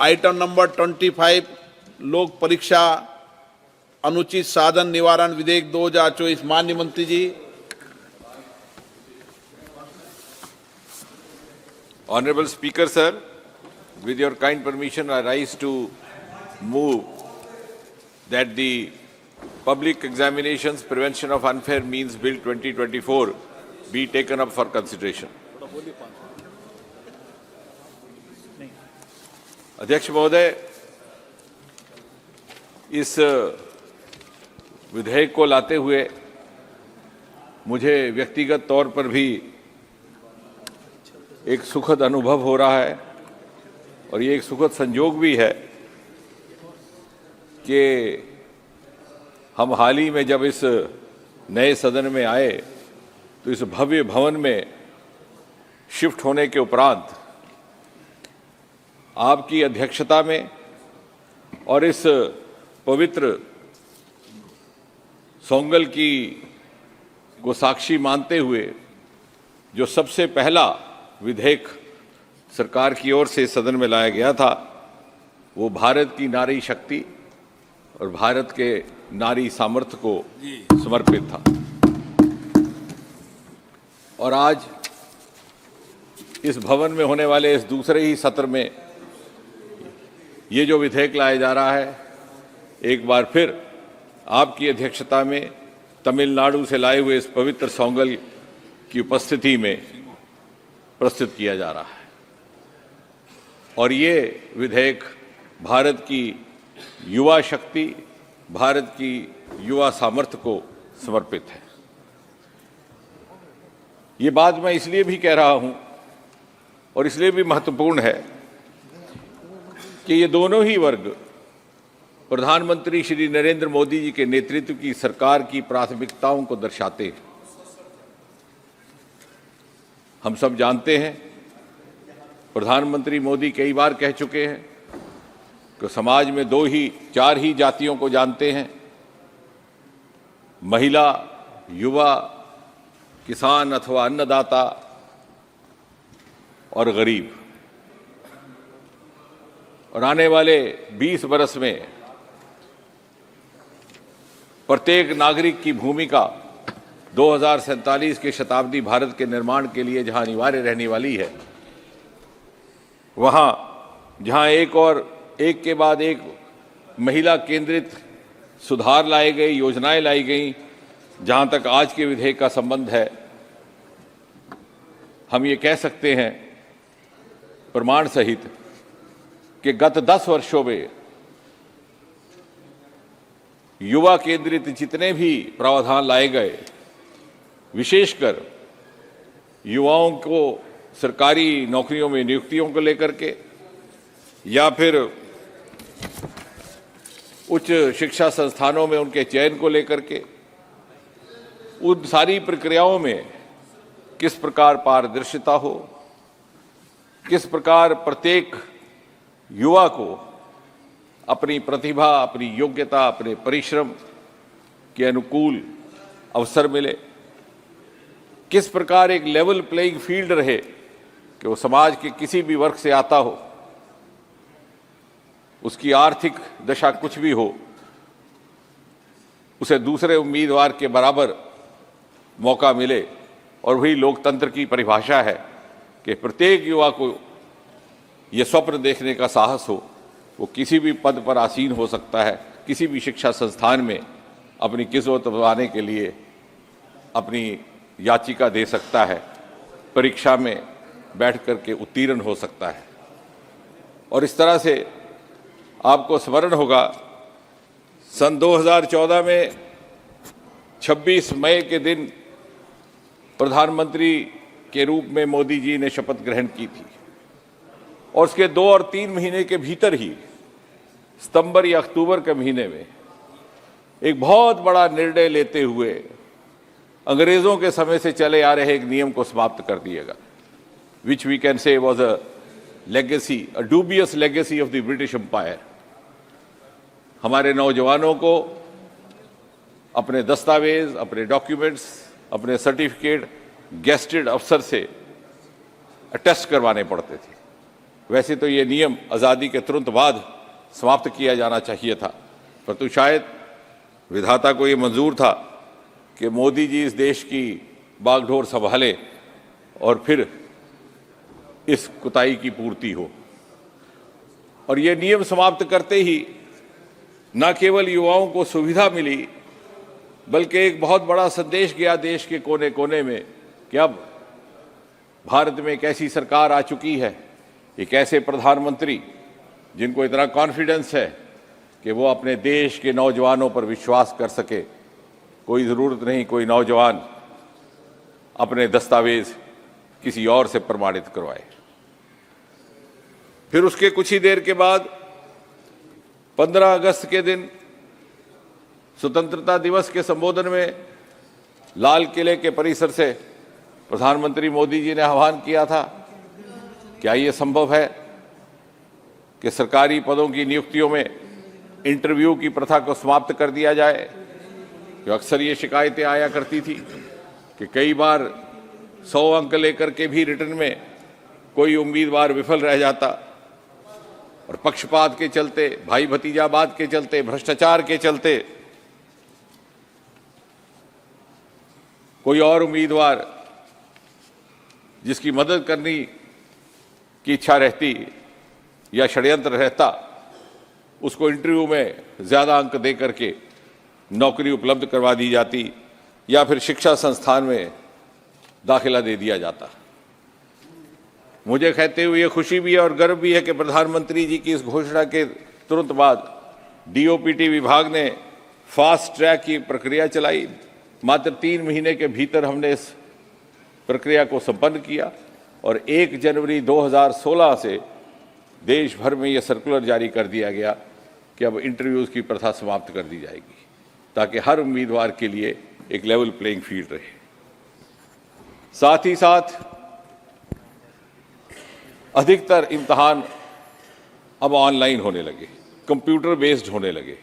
Item number 25 लोक परीक्षा अनुचित साधन निवारण विधेयक 2024। माननीय मंत्री जी। Honorable Speaker, sir, with your kind permission, I rise to move that the Public Examinations Prevention of Unfair Means Bill 2024 be taken up for consideration. अध्यक्ष महोदय, इस विधेयक को लाते हुए मुझे व्यक्तिगत तौर पर भी एक सुखद अनुभव हो रहा है और ये एक सुखद संयोग भी है कि हम हाल ही में जब इस नए सदन में आए तो इस भव्य भवन में शिफ्ट होने के उपरांत आपकी अध्यक्षता में और इस पवित्र सोंगल की को साक्षी मानते हुए जो सबसे पहला विधेयक सरकार की ओर से सदन में लाया गया था, वो भारत की नारी शक्ति और भारत के नारी सामर्थ्य को समर्पित था। और आज इस भवन में होने वाले इस दूसरे ही सत्र में ये जो विधेयक लाया जा रहा है, एक बार फिर आपकी अध्यक्षता में तमिलनाडु से लाए हुए इस पवित्र सोंगल की उपस्थिति में प्रस्तुत किया जा रहा है। और ये विधेयक भारत की युवा शक्ति, भारत की युवा सामर्थ्य को समर्पित है। ये बात मैं इसलिए भी कह रहा हूं और इसलिए भी महत्वपूर्ण है कि ये दोनों ही वर्ग प्रधानमंत्री श्री नरेंद्र मोदी जी के नेतृत्व की सरकार की प्राथमिकताओं को दर्शाते हैं। हम सब जानते हैं, प्रधानमंत्री मोदी कई बार कह चुके हैं कि समाज में चार ही जातियों को जानते हैं: महिला, युवा, किसान अथवा अन्नदाता और गरीब। और आने वाले 20 बरस में प्रत्येक नागरिक की भूमिका 2047 के शताब्दी भारत के निर्माण के लिए जहां अनिवार्य रहने वाली है, वहां जहां एक के बाद एक महिला केंद्रित सुधार लाए गए, योजनाएं लाई गई, जहां तक आज के विधेयक का संबंध है, हम ये कह सकते हैं प्रमाण सहित कि गत 10 वर्षों में युवा केंद्रित जितने भी प्रावधान लाए गए, विशेषकर युवाओं को सरकारी नौकरियों में नियुक्तियों को लेकर के या फिर उच्च शिक्षा संस्थानों में उनके चयन को लेकर के, उन सारी प्रक्रियाओं में किस प्रकार पारदर्शिता हो, किस प्रकार प्रत्येक युवा को अपनी प्रतिभा, अपनी योग्यता, अपने परिश्रम के अनुकूल अवसर मिले, किस प्रकार एक लेवल प्लेइंग फील्ड रहे कि वो समाज के किसी भी वर्ग से आता हो, उसकी आर्थिक दशा कुछ भी हो, उसे दूसरे उम्मीदवार के बराबर मौका मिले। और वही लोकतंत्र की परिभाषा है कि प्रत्येक युवा को ये स्वप्न देखने का साहस हो, वो किसी भी पद पर आसीन हो सकता है, किसी भी शिक्षा संस्थान में अपनी किस्मत बनाने के लिए अपनी याचिका दे सकता है, परीक्षा में बैठ कर के उत्तीर्ण हो सकता है। और इस तरह से आपको स्मरण होगा, सन 2014 में 26 मई के दिन प्रधानमंत्री के रूप में मोदी जी ने शपथ ग्रहण की थी और उसके 2 और 3 महीने के भीतर ही सितंबर या अक्टूबर के महीने में एक बहुत बड़ा निर्णय लेते हुए अंग्रेजों के समय से चले आ रहे एक नियम को समाप्त कर दिएगा, which we can say was a legacy, a dubious legacy of the British empire. हमारे नौजवानों को अपने दस्तावेज, अपने डॉक्यूमेंट्स, अपने सर्टिफिकेट गेस्टेड अफसर से अटेस्ट करवाने पड़ते थे। वैसे तो ये नियम आज़ादी के तुरंत बाद समाप्त किया जाना चाहिए था, परंतु शायद विधाता को ये मंजूर था कि मोदी जी इस देश की बागडोर संभाले और फिर इस कुताई की पूर्ति हो। और ये नियम समाप्त करते ही न केवल युवाओं को सुविधा मिली, बल्कि एक बहुत बड़ा संदेश गया देश के कोने कोने में कि अब भारत में एक ऐसी सरकार आ चुकी है, एक ऐसे प्रधानमंत्री जिनको इतना कॉन्फिडेंस है कि वो अपने देश के नौजवानों पर विश्वास कर सके। कोई ज़रूरत नहीं कोई नौजवान अपने दस्तावेज किसी और से प्रमाणित करवाए। फिर उसके कुछ ही देर के बाद 15 अगस्त के दिन स्वतंत्रता दिवस के संबोधन में लाल किले के परिसर से प्रधानमंत्री मोदी जी ने आह्वान किया था, क्या ये संभव है कि सरकारी पदों की नियुक्तियों में इंटरव्यू की प्रथा को समाप्त कर दिया जाए? जो अक्सर ये शिकायतें आया करती थी कि कई बार 100 अंक लेकर के भी रिटर्न में कोई उम्मीदवार विफल रह जाता और पक्षपात के चलते, भाई भतीजावाद के चलते, भ्रष्टाचार के चलते कोई और उम्मीदवार जिसकी मदद करने की इच्छा रहती या षड्यंत्र रहता, उसको इंटरव्यू में ज़्यादा अंक दे करके नौकरी उपलब्ध करवा दी जाती या फिर शिक्षा संस्थान में दाखिला दे दिया जाता। मुझे कहते हुए खुशी भी है और गर्व भी है कि प्रधानमंत्री जी की इस घोषणा के तुरंत बाद डीओपीटी विभाग ने फास्ट ट्रैक की प्रक्रिया चलाई। मात्र 3 महीने के भीतर हमने इस प्रक्रिया को संपन्न किया और 1 जनवरी 2016 से देश भर में यह सर्कुलर जारी कर दिया गया कि अब इंटरव्यूज़ की प्रथा समाप्त कर दी जाएगी, ताकि हर उम्मीदवार के लिए एक लेवल प्लेइंग फील्ड रहे। साथ ही साथ अधिकतर इम्तहान अब ऑनलाइन होने लगे, कंप्यूटर बेस्ड होने लगे,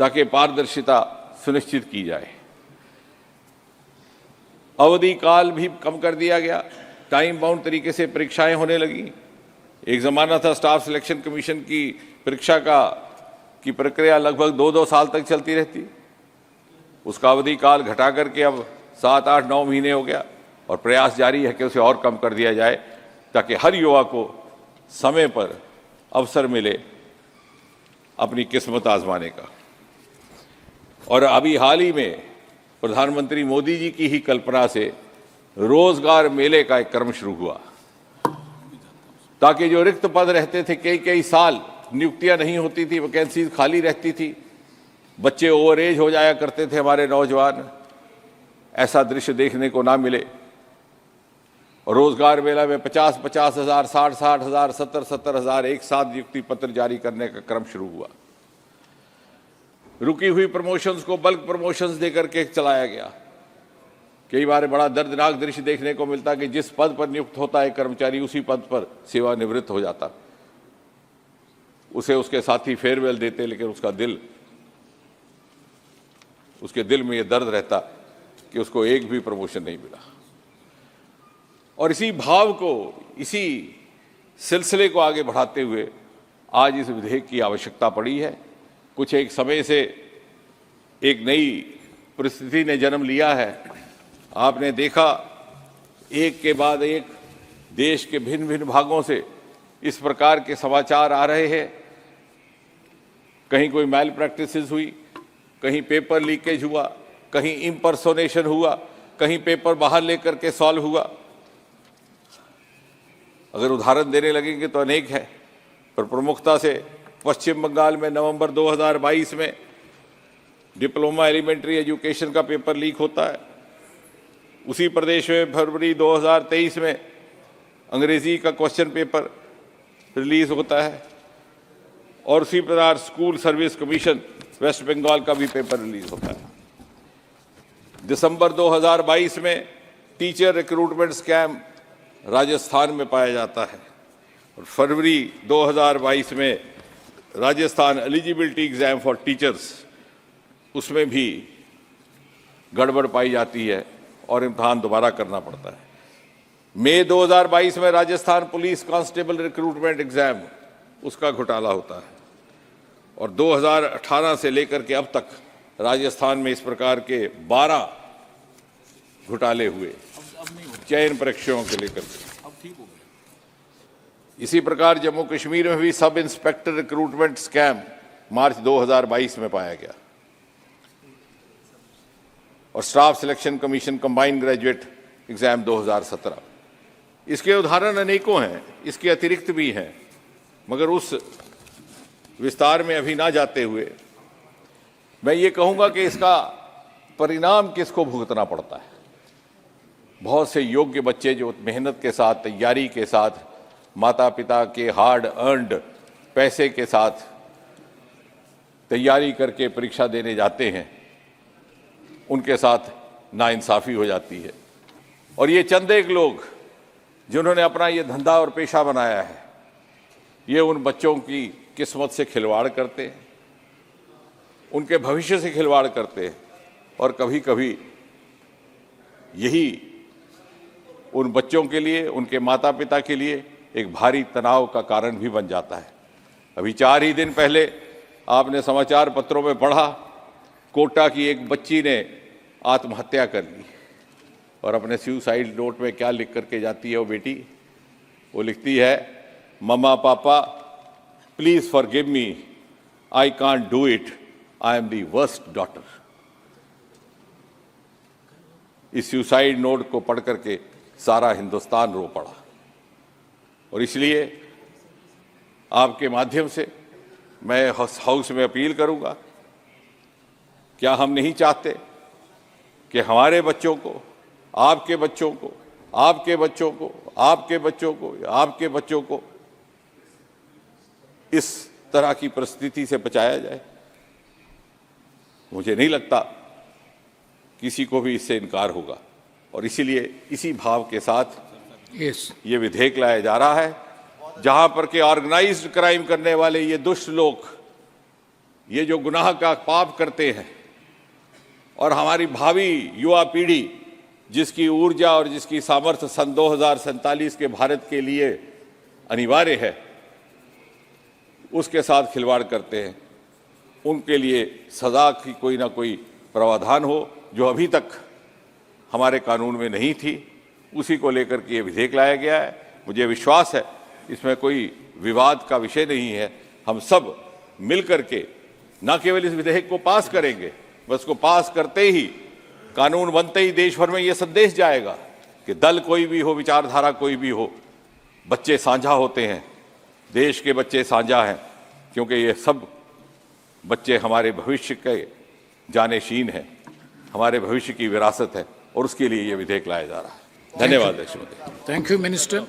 ताकि पारदर्शिता सुनिश्चित की जाए। अवधि काल भी कम कर दिया गया, टाइम बाउंड तरीके से परीक्षाएं होने लगी। एक ज़माना था स्टाफ सिलेक्शन कमीशन की परीक्षा की प्रक्रिया लगभग 2-2 साल तक चलती रहती, उसका अवधि काल घटा करके अब 7, 8, 9 महीने हो गया और प्रयास जारी है कि उसे और कम कर दिया जाए, ताकि हर युवा को समय पर अवसर मिले अपनी किस्मत आजमाने का। और अभी हाल ही में प्रधानमंत्री मोदी जी की ही कल्पना से रोजगार मेले का एक क्रम शुरू हुआ, ताकि जो रिक्त पद रहते थे, कई साल नियुक्तियां नहीं होती थी, वैकेंसीज खाली रहती थी, बच्चे ओवर एज हो जाया करते थे हमारे नौजवान, ऐसा दृश्य देखने को ना मिले। और रोजगार मेला में 50-50 हज़ार, 60-60 हज़ार, 70-70 हज़ार एक साथ नियुक्ति पत्र जारी करने का क्रम शुरू हुआ। रुकी हुई प्रमोशंस को बल्क प्रमोशंस देकर के चलाया गया। कई बार बड़ा दर्दनाक दृश्य देखने को मिलता कि जिस पद पर नियुक्त होता है कर्मचारी, उसी पद पर सेवानिवृत्त हो जाता। उसे उसके साथी फेयरवेल देते, लेकिन उसके दिल में यह दर्द रहता कि उसको एक भी प्रमोशन नहीं मिला। और इसी भाव को, इसी सिलसिले को आगे बढ़ाते हुए आज इस विधेयक की आवश्यकता पड़ी है। कुछ एक समय से एक नई परिस्थिति ने जन्म लिया है। आपने देखा एक के बाद एक देश के भिन्न भिन्न भागों से इस प्रकार के समाचार आ रहे हैं। कहीं कोई मैल प्रैक्टिसेस हुई, कहीं पेपर लीकेज हुआ, कहीं इम्पर्सोनेशन हुआ, कहीं पेपर बाहर लेकर के सॉल्व हुआ। अगर उदाहरण देने लगेंगे तो अनेक है, पर प्रमुखता से पश्चिम बंगाल में नवंबर 2022 में डिप्लोमा एलिमेंट्री एजुकेशन का पेपर लीक होता है। उसी प्रदेश में फरवरी 2023 में अंग्रेजी का क्वेश्चन पेपर रिलीज होता है और उसी प्रकार school service commission west Bengal का भी पेपर रिलीज होता है। दिसंबर 2022 में टीचर रिक्रूटमेंट स्कैम राजस्थान में पाया जाता है और फरवरी 2022 में Rajasthan eligibility exam for teachers, उसमें भी गड़बड़ पाई जाती है और इम्तहान दोबारा करना पड़ता है। मई 2022 में Rajasthan police constable recruitment exam उसका घोटाला होता है और 2018 से लेकर के अब तक राजस्थान में इस प्रकार के 12 घोटाले हुए चयन परीक्षाओं के लेकर के। इसी प्रकार जम्मू कश्मीर में भी सब इंस्पेक्टर रिक्रूटमेंट स्कैम मार्च 2022 में पाया गया और staff selection commission combined graduate exam 2017। इसके उदाहरण अनेकों हैं, इसके अतिरिक्त भी हैं, मगर उस विस्तार में अभी ना जाते हुए मैं ये कहूंगा कि इसका परिणाम किसको भुगतना पड़ता है। बहुत से योग्य बच्चे जो मेहनत के साथ, तैयारी के साथ, माता पिता के हार्ड अर्नड पैसे के साथ तैयारी करके परीक्षा देने जाते हैं, उनके साथ नाइंसाफ़ी हो जाती है। और ये चंद एक लोग जिन्होंने अपना ये धंधा और पेशा बनाया है, ये उन बच्चों की किस्मत से खिलवाड़ करते हैं, उनके भविष्य से खिलवाड़ करते हैं और कभी कभी यही उन बच्चों के लिए, उनके माता पिता के लिए एक भारी तनाव का कारण भी बन जाता है। अभी 4 ही दिन पहले आपने समाचार पत्रों में पढ़ा, कोटा की एक बच्ची ने आत्महत्या कर ली और अपने सुसाइड नोट में क्या लिख करके जाती है वो बेटी, वो लिखती है, मम्मा पापा please forgive me, I can't do it, I am the worst daughter. इस सुसाइड नोट को पढ़ करके सारा हिंदुस्तान रो पड़ा और इसलिए आपके माध्यम से मैं हाउस में अपील करूंगा, क्या हम नहीं चाहते कि हमारे बच्चों को, आपके बच्चों को, आपके बच्चों को, आपके बच्चों को, आपके बच्चों को इस तरह की परिस्थिति से बचाया जाए? मुझे नहीं लगता किसी को भी इससे इनकार होगा और इसीलिए इसी भाव के साथ ये विधेयक लाया जा रहा है, जहां पर के ऑर्गेनाइज्ड क्राइम करने वाले ये दुष्ट लोग, ये जो गुनाह का पाप करते हैं और हमारी भावी युवा पीढ़ी जिसकी ऊर्जा और जिसकी सामर्थ्य सन 2047 के भारत के लिए अनिवार्य है, उसके साथ खिलवाड़ करते हैं, उनके लिए सजा की कोई ना कोई प्रावधान हो जो अभी तक हमारे कानून में नहीं थी, उसी को लेकर के ये विधेयक लाया गया है। मुझे विश्वास है इसमें कोई विवाद का विषय नहीं है। हम सब मिलकर के न केवल इस विधेयक को पास करेंगे, बस को पास करते ही, कानून बनते ही देश भर में ये संदेश जाएगा कि दल कोई भी हो, विचारधारा कोई भी हो, बच्चे साझा होते हैं, देश के बच्चे साझा हैं, क्योंकि ये सब बच्चे हमारे भविष्य के जानेशीन हैं, हमारे भविष्य की विरासत है और उसके लिए ये विधेयक लाया जा रहा है। धन्यवाद अध्यक्ष महोदय। Thank you, Minister.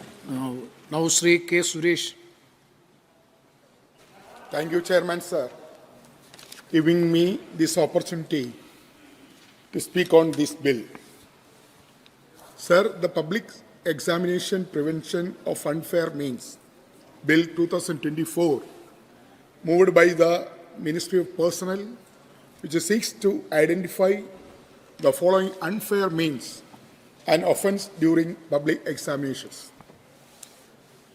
Now, Sri K. Suresh. Thank you, Chairman, sir, giving me this opportunity to speak on this bill. Sir, the Public Examination Prevention of Unfair Means Bill 2024, moved by the Ministry of Personnel, which seeks to identify the following unfair means and offence during public examinations: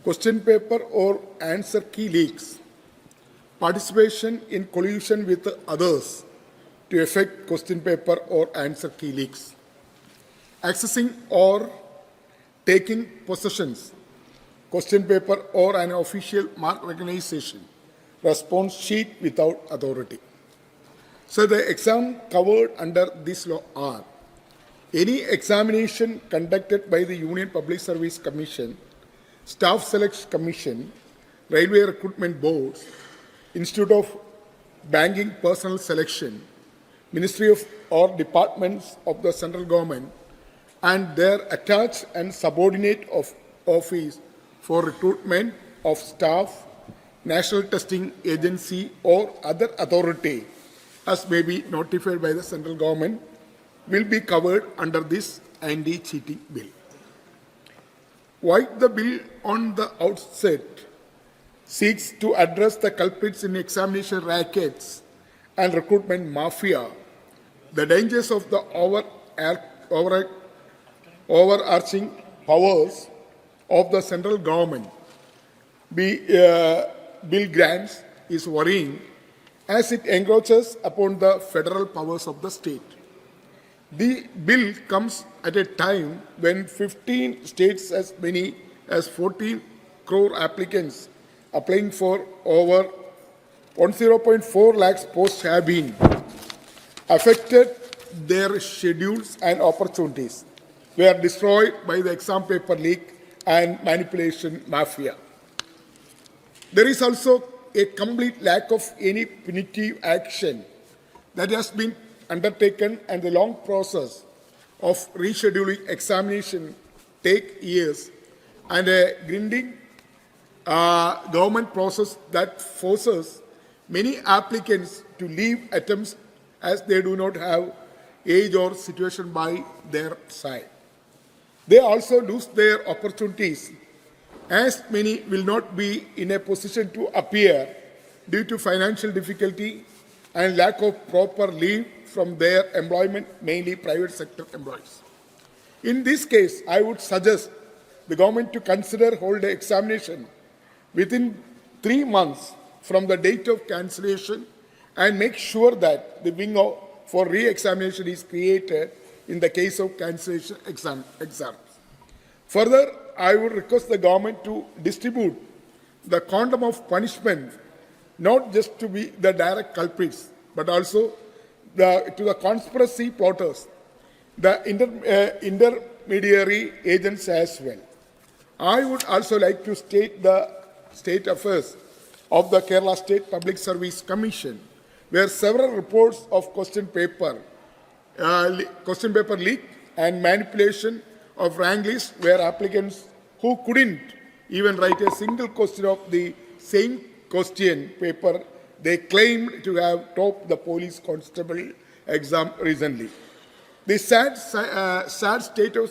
question paper or answer key leaks, participation in collusion with others to effect question paper or answer key leaks, accessing or taking possessions, question paper or an official mark recognition response sheet without authority. So the exam covered under this law are any examination conducted by the Union Public Service Commission, Staff Selection Commission, Railway Recruitment Boards, Institute of Banking Personnel Selection, Ministry of or departments of the central government, and their attached and subordinate of office for recruitment of staff, National Testing Agency or other authority as may be notified by the central government will be covered under this anti-cheating bill. Why the bill on the outset seeks to address the culprits in examination rackets and recruitment mafia, the dangers of the overarching powers of the central government bill grants is worrying as it encroaches upon the federal powers of the state. The bill comes at a time when 15 states, as many as 14 crore applicants applying for over 10.4 lakhs posts have been affected. Their schedules and opportunities were destroyed by the exam paper leak and manipulation mafia. There is also a complete lack of any punitive action that has been undertaken, and the long process of rescheduling examination take years, and a grinding government process that forces many applicants to leave attempts as they do not have age or situation by their side. They also lose their opportunities as many will not be in a position to appear due to financial difficulty and lack of proper leave from their employment, mainly private sector employees. In this case, I would suggest the government to consider hold an examination within 3 months from the date of cancellation and make sure that the window for re-examination is created in the case of cancellation exams. Further, I would request the government to distribute the quantum of punishment not just to be the direct culprits, but also to the conspiracy plotters, the intermediary agents as well. I would also like to state the state affairs of the Kerala State Public Service Commission, where several reports of question paper leak and manipulation of rank lists, where applicants who couldn't even write a single question of the same question paper, they claimed to have topped the police constable exam recently. The sad state of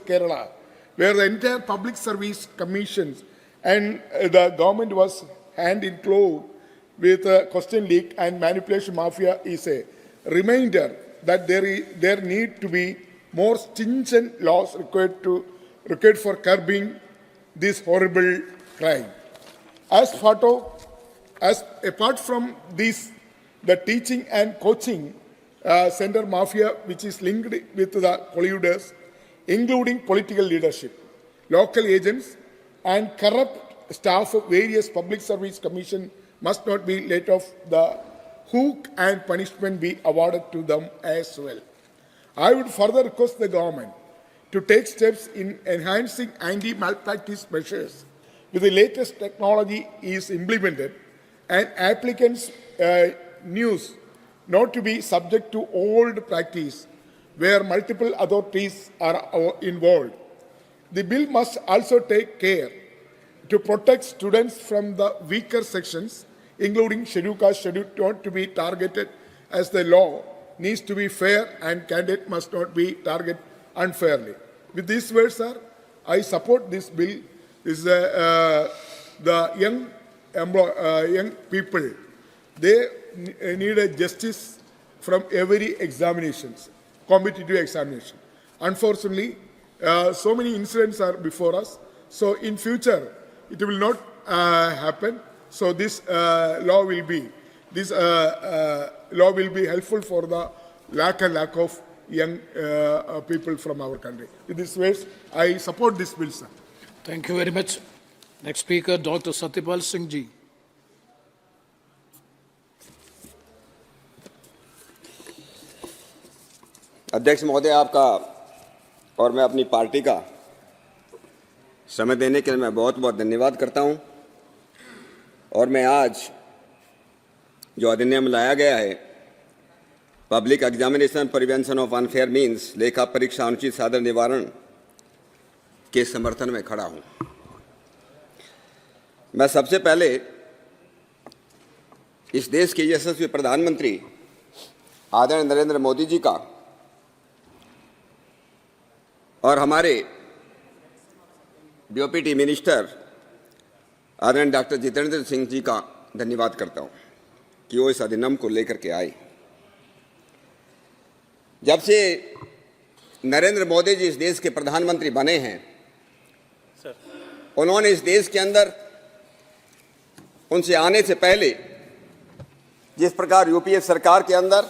Kerala, where the entire public service commissions and the government was hand in glove with question leak and manipulation mafia, is a reminder that there need to be more stringent laws required for curbing this horrible crime. Apart from this, the teaching and coaching center mafia, which is linked with the colluders, including political leadership, local agents, and corrupt staff of various public service commissions, must not be let off the hook and punishment be awarded to them as well. I would further request the government to take steps in enhancing anti-malpractice measures with the latest technology is implemented, and applicants' news not to be subject to old practice where multiple authorities are involved. The bill must also take care to protect students from the weaker sections, including scheduled caste, scheduled not to be targeted, as the law needs to be fair and candidate must not be targeted unfairly. With these words, sir, I support this bill. This is the young people. They need a justice from every examinations, competitive examination. Unfortunately, so many incidents are before us. So in future, it will not happen. So this law will be helpful for the lack of young people from our country. In this way, I support this bill, sir. Thank you very much. Next speaker, Dr. Satyapal Singh ji. अध्यक्ष महोदय, आपका और मैं अपनी party का समय देने के लिए मैं बहुत बहुत धन्यवाद करता हूं। और मैं आज जो अधिनियम लाया गया है, public examination prevention of unfair means, लेखा परीक्षा अनुचित साधन निवारण के समर्थन में खड़ा हूं। मैं सबसे पहले इस देश के यशस्वी प्रधानमंत्री आदरणीय नरेंद्र मोदी जी का और हमारे बीओपीटी मिनिस्टर आदरणीय डॉक्टर जितेंद्र सिंह जी का धन्यवाद करता हूं कि वो इस अधिनियम को लेकर के आए। जब से नरेंद्र मोदी जी इस देश के प्रधानमंत्री बने हैं, उन्होंने इस देश के अंदर उनसे आने से पहले जिस प्रकार यूपीए सरकार के अंदर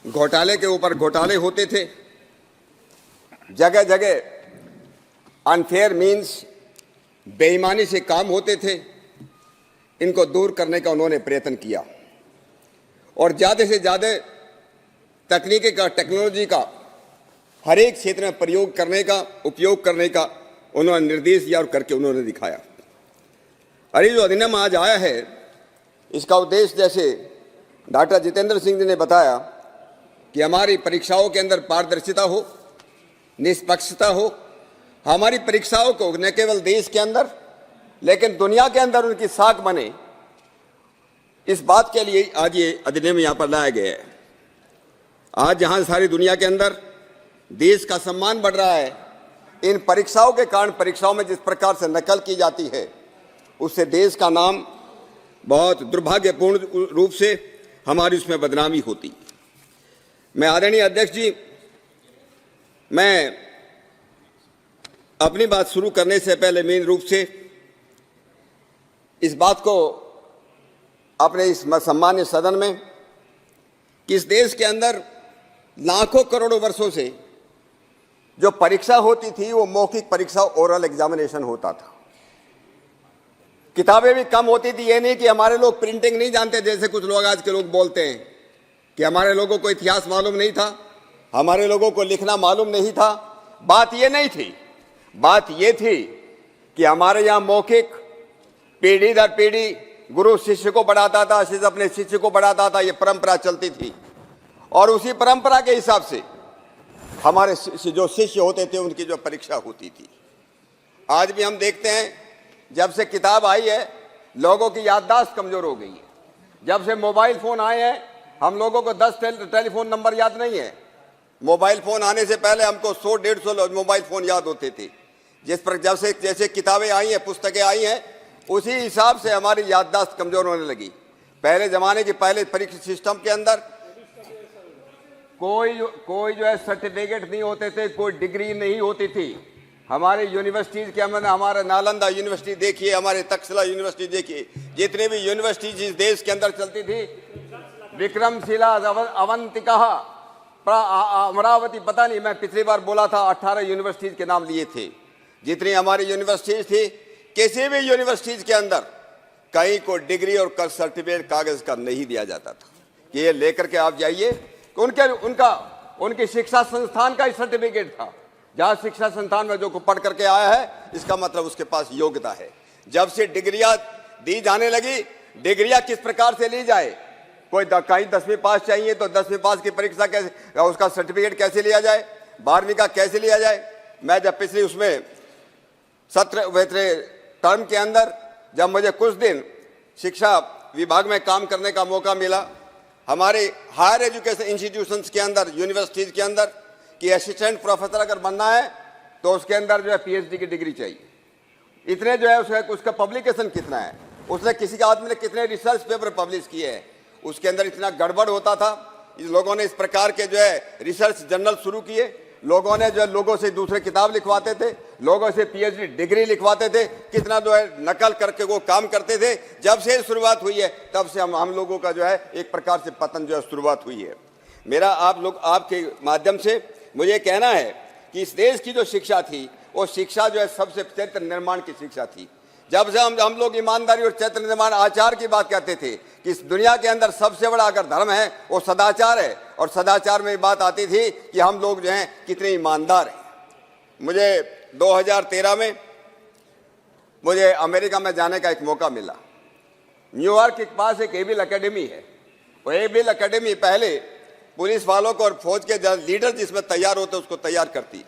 घोटाले के ऊपर घोटाले होते थे, जगह जगह अनफेयर मीन्स बेईमानी से काम होते थे, इनको दूर करने का उन्होंने प्रयत्न किया और ज़्यादा से ज़्यादा टेक्नोलॉजी का हर एक क्षेत्र में उपयोग करने का उन्होंने निर्देश दिया और करके उन्होंने दिखाया। अरे जो अधिनियम आज आया है, इसका उद्देश्य जैसे डॉक्टर जितेंद्र सिंह जी ने बताया कि हमारी परीक्षाओं के अंदर पारदर्शिता हो, निष्पक्षता हो, हमारी परीक्षाओं को न केवल देश के अंदर लेकिन दुनिया के अंदर उनकी साख बने, इस बात के लिए आज ये अधिनियम यहाँ पर लाया गया है। आज जहाँ सारी दुनिया के अंदर देश का सम्मान बढ़ रहा है, इन परीक्षाओं के कारण परीक्षाओं में जिस प्रकार से नकल की जाती है, उससे देश का नाम बहुत दुर्भाग्यपूर्ण रूप से हमारी उसमें बदनामी होती। मैं आदरणीय अध्यक्ष जी, मैं अपनी बात शुरू करने से पहले मेन रूप से इस बात को अपने इस सम्मान्य सदन में कि इस देश के अंदर लाखों करोड़ों वर्षों से जो परीक्षा होती थी वो मौखिक परीक्षा, ओरल एग्जामिनेशन होता था। किताबें भी कम होती थी। ये नहीं कि हमारे लोग प्रिंटिंग नहीं जानते, जैसे कुछ लोग आज के लोग बोलते हैं कि हमारे लोगों को इतिहास मालूम नहीं था, हमारे लोगों को लिखना मालूम नहीं था। बात ये नहीं थी, बात ये थी कि हमारे यहाँ मौखिक पीढ़ी दर पीढ़ी गुरु शिष्य को बढ़ाता था, शिष्य अपने शिष्य को बढ़ाता था, ये परंपरा चलती थी और उसी परंपरा के हिसाब से हमारे जो शिष्य होते थे उनकी जो परीक्षा होती थी। आज भी हम देखते हैं, जब से किताब आई है लोगों की याददाश्त कमजोर हो गई है। जब से मोबाइल फोन आए हैं हम लोगों को 10 टेलीफोन नंबर याद नहीं है। मोबाइल फोन आने से पहले हमको 100-150 मोबाइल फोन याद होते थे। जिस पर जब से जैसे किताबें आई हैं, पुस्तकें आई हैं, उसी हिसाब से हमारी याददाश्त कमजोर होने लगी। पहले जमाने के पहले परीक्षा सिस्टम के अंदर कोई जो है सर्टिफिकेट नहीं होते थे, कोई डिग्री नहीं होती थी। हमारे यूनिवर्सिटीज के अंदर हमारे नालंदा यूनिवर्सिटी देखिए, हमारे तक्षशिला यूनिवर्सिटी देखिए, जितने भी यूनिवर्सिटीज इस देश के अंदर चलती थी, विक्रमशिला, अवंतिका, अमरावती, पता नहीं, मैं पिछली बार बोला था 18 यूनिवर्सिटीज के नाम लिए थे। जितनी हमारी यूनिवर्सिटीज थी, किसी भी यूनिवर्सिटीज के अंदर कहीं को डिग्री और सर्टिफिकेट कागज का नहीं दिया जाता था कि ये लेकर के आप जाइए। उनकी शिक्षा संस्थान का ही सर्टिफिकेट था। जहाँ शिक्षा संस्थान में जो को पढ़ करके आया है, इसका मतलब उसके पास योग्यता है। जब से डिग्रियां दी जाने लगी, डिग्रियां किस प्रकार से ली जाए, कोई कहीं 10वीं पास चाहिए तो 10वीं पास की परीक्षा कैसे, उसका सर्टिफिकेट कैसे लिया जाए, 12वीं का कैसे लिया जाए। मैं जब पिछली उसमें टर्म के अंदर जब मुझे कुछ दिन शिक्षा विभाग में काम करने का मौका मिला, हमारे हायर एजुकेशन इंस्टीट्यूशंस के अंदर, यूनिवर्सिटीज के अंदर कि असिस्टेंट प्रोफेसर अगर बनना है तो उसके अंदर जो है पीएचडी की डिग्री चाहिए। इतने जो है उसका पब्लिकेशन कितना है, उसने किसी के आदमी ने कितने रिसर्च पेपर पब्लिश किए हैं, उसके अंदर इतना गड़बड़ होता था। इस लोगों ने इस प्रकार के जो है रिसर्च जर्नल शुरू किए, लोगों ने जो है लोगों से दूसरे किताब लिखवाते थे, लोगों से पीएचडी डिग्री लिखवाते थे, कितना जो है नकल करके वो काम करते थे। जब से शुरुआत हुई है तब से हम लोगों का जो है एक प्रकार से पतन जो है शुरुआत हुई है। मेरा आपके माध्यम से मुझे कहना है कि इस देश की जो शिक्षा थी, वो शिक्षा जो है सबसे चरित्र निर्माण की शिक्षा थी। जब से हम लोग ईमानदारी और चरित्र निर्माण आचार की बात कहते थे कि इस दुनिया के अंदर सबसे बड़ा अगर धर्म है वो सदाचार है, और सदाचार में बात आती थी कि हम लोग जो हैं कितने ईमानदार हैं। मुझे 2013 में मुझे अमेरिका में जाने का एक मौका मिला। न्यूयॉर्क के पास एक एबिल एकेडमी है। वो एबिल एकेडमी पहले पुलिस वालों को और फौज के लीडर जिसमें तैयार होते उसको तैयार करती है।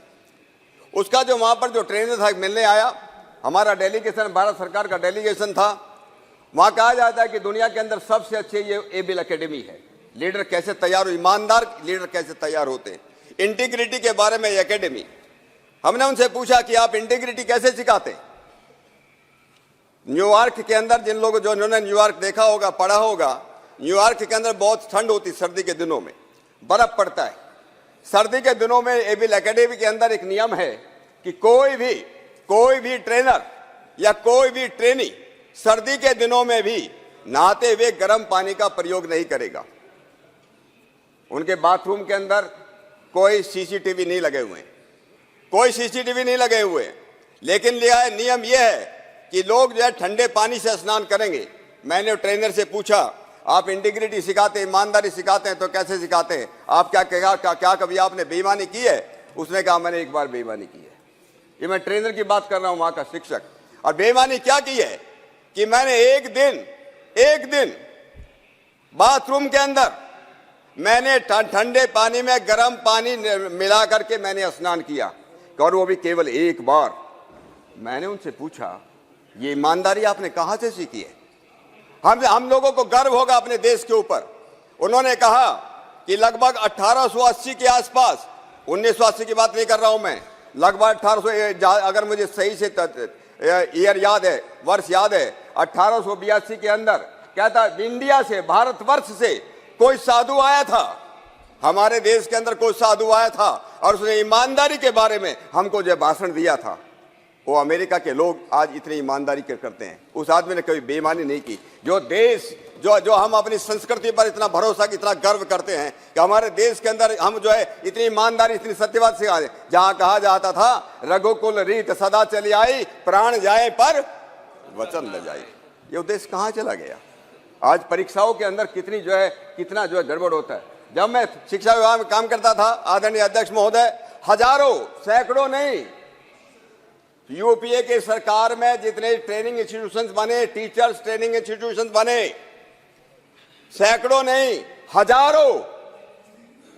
उसका जो वहाँ पर जो ट्रेनर था मिलने आया, हमारा डेलीगेशन, भारत सरकार का डेलीगेशन था। वहाँ कहा जाता है कि दुनिया के अंदर सबसे अच्छे ये एबिल एकेडमी है। लीडर कैसे तैयार हो, ईमानदार लीडर कैसे तैयार होते हैं, इंटीग्रिटी के बारे में एकेडमी। हमने उनसे पूछा कि आप इंटीग्रिटी कैसे सिखाते। न्यूयॉर्क के अंदर जिन लोगों जो इन्होंने न्यूयॉर्क देखा होगा, पढ़ा होगा, न्यूयॉर्क के अंदर बहुत ठंड होती, सर्दी के दिनों में बर्फ पड़ता है। सर्दी के दिनों में एबिल एकेडमी के अंदर एक नियम है कि कोई भी ट्रेनर या कोई भी ट्रेनी सर्दी के दिनों में भी नहाते हुए गर्म पानी का प्रयोग नहीं करेगा। उनके बाथरूम के अंदर कोई सीसीटीवी नहीं लगे हुए, कोई सीसीटीवी नहीं लगे हुए, लेकिन नियम यह है कि लोग जो है ठंडे पानी से स्नान करेंगे। मैंने ट्रेनर से पूछा, आप इंटीग्रिटी सिखाते हैं, ईमानदारी सिखाते हैं, तो कैसे सिखाते हैं? आप क्या कभी आपने बेईमानी की है? उसने कहा मैंने एक बार बेईमानी की है। ये मैं ट्रेनर की बात कर रहा हूं, वहां का शिक्षक। और बेईमानी क्या की है कि मैंने एक दिन बाथरूम के अंदर मैंने ठंडे पानी में गर्म पानी मिला करके मैंने स्नान किया, और वो भी केवल एक बार। मैंने उनसे पूछा, ये ईमानदारी आपने कहां से सीखी है? हम लोगों को गर्व होगा अपने देश के ऊपर। उन्होंने कहा कि लगभग 1880 के आसपास, 1980 की बात नहीं कर रहा हूं मैं, लगभग 1800, अगर मुझे सही से ईयर याद है, वर्ष याद है, 1882 के अंदर कहता इंडिया से, भारतवर्ष से कोई साधु आया था, हमारे देश के अंदर कोई साधु आया था, और उसने ईमानदारी के बारे में हमको जो भाषण दिया था। वो अमेरिका के लोग आज इतनी ईमानदारी करते हैं। उस आदमी ने कभी बेईमानी नहीं की। जो देश जो हम अपनी संस्कृति पर इतना भरोसा, इतना गर्व करते हैं कि हमारे देश के अंदर हम जो है इतनी ईमानदारी, इतनी सत्यवाद सिखा दें। जहां कहा जाता था रघुकुल रीत सदा चली आई, प्राण जाए पर वचन न जाए, ये उद्देश्य कहाँ चला गया? आज परीक्षाओं के अंदर कितना जो है गड़बड़ होता है। जब मैं शिक्षा विभाग में काम करता था, आदरणीय अध्यक्ष महोदय, हजारों, सैकड़ों नहीं, यूपीए के सरकार में जितने ट्रेनिंग इंस्टीट्यूशंस बने, टीचर्स ट्रेनिंग इंस्टीट्यूशंस बने, सैकड़ों नहीं, हजारों,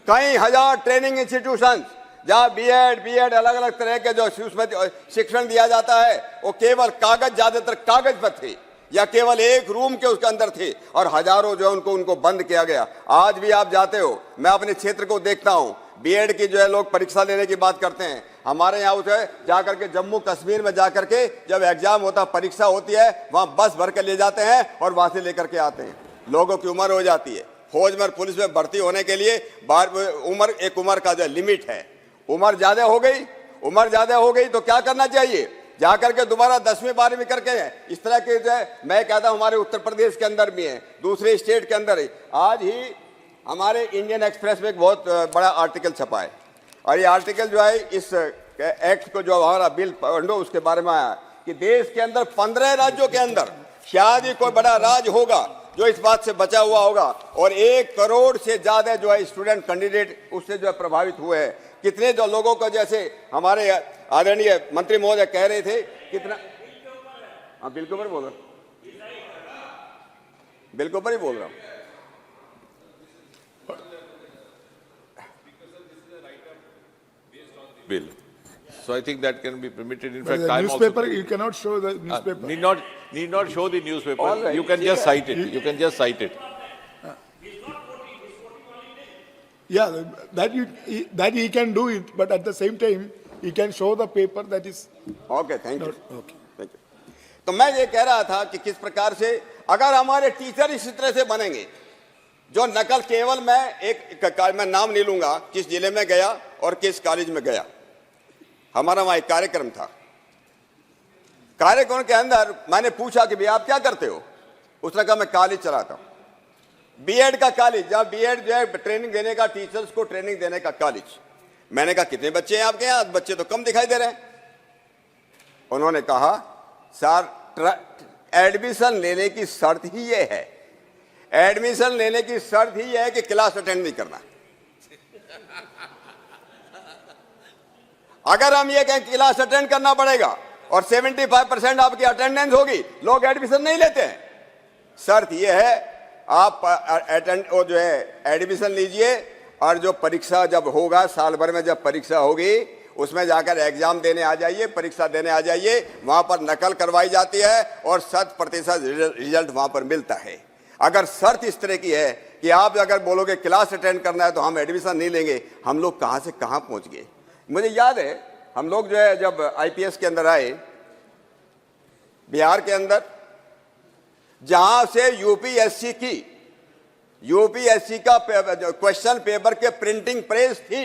कई हजार ट्रेनिंग इंस्टीट्यूशंस, जहां बीएड अलग अलग तरह के जो उसमें शिक्षण दिया जाता है, वो केवल कागज, ज्यादातर कागज पर थे, या केवल एक रूम के उसके अंदर थे, और हजारों जो उनको बंद किया गया। आज भी आप जाते हो, मैं अपने क्षेत्र को देखता हूं, बीएड की जो है लोग परीक्षा लेने की बात करते हैं। हमारे यहाँ उसे जाकर के जम्मू कश्मीर में जाकर के जब एग्जाम होता, परीक्षा होती है, वहां बस भर के ले जाते हैं और वहां से लेकर के आते हैं। लोगों की उम्र हो जाती है, फौज में, पुलिस में भर्ती होने के लिए एक उम्र का जो लिमिट है, उम्र ज्यादा हो गई तो क्या करना चाहिए? जाकर के दोबारा 10वीं 12वीं करके इस तरह के जो है, मैं कहता हूं हमारे उत्तर प्रदेश के अंदर भी है, दूसरे स्टेट के अंदर है। आज ही हमारे इंडियन एक्सप्रेस में एक बहुत बड़ा आर्टिकल छपा है, और ये आर्टिकल जो है इस एक्ट को जो हमारा बिल पढ़ो उसके बारे में आया कि देश के अंदर 15 राज्यों के अंदर शायद ही कोई बड़ा राज्य होगा जो इस बात से बचा हुआ होगा, और 1 करोड़ से ज्यादा जो है स्टूडेंट कैंडिडेट उससे जो है प्रभावित हुए हैं। कितने जो लोगों को, जैसे हमारे आदरणीय मंत्री महोदय कह रहे थे, कितना, हाँ बिल के ऊपर बोल रहा हूँ, बिल के ऊपर ही बोल रहा हूँ। Bill. So I think that can be permitted. In But fact, the time newspaper, also you cannot show the newspaper. need not show the newspaper. All right. You can just cite it. You can just cite it. Yeah, that he can do it, but at the same time, he can show the paper that is okay, thank you, okay. Thank you. तो मैं ये कह रहा था कि किस प्रकार से अगर हमारे टीचर इसी तरह से बनेंगे, जो नकल, केवल मैं नाम नहीं लूंगा किस जिले में गया और किस कॉलेज में गया, हमारा वहां एक कार्यक्रम था। कार्यक्रम के अंदर मैंने पूछा कि भैया आप क्या करते हो? उसने कहा मैं कॉलेज चलाता हूं, बीएड का कॉलेज, जहां बीएड जो है ट्रेनिंग देने का, टीचर्स को ट्रेनिंग देने का कॉलेज। मैंने कहा कितने बच्चे हैं आपके यहाँ? बच्चे तो कम दिखाई दे रहे हैं। उन्होंने कहा सर एडमिशन लेने की शर्त ही ये है, एडमिशन लेने की शर्त ही है कि क्लास अटेंड नहीं करना। अगर हम ये कहें क्लास अटेंड करना पड़ेगा और 75% आपकी अटेंडेंस होगी, लोग एडमिशन नहीं लेते हैं। शर्त ये है आप जो है एडमिशन लीजिए, और जो परीक्षा जब होगा, साल भर में जब परीक्षा होगी, उसमें जाकर एग्जाम देने आ जाइए, परीक्षा देने आ जाइए, वहां पर नकल करवाई जाती है और 100% रिजल्ट वहां पर मिलता है। अगर शर्त इस तरह की है कि आप अगर बोलोगे क्लास अटेंड करना है तो हम एडमिशन नहीं लेंगे, हम लोग कहां से कहां पहुंच गए। मुझे याद है हम लोग जो है जब आईपीएस के अंदर आए, बिहार के अंदर, जहां से यूपीएससी का क्वेश्चन पेपर के प्रिंटिंग प्रेस थी,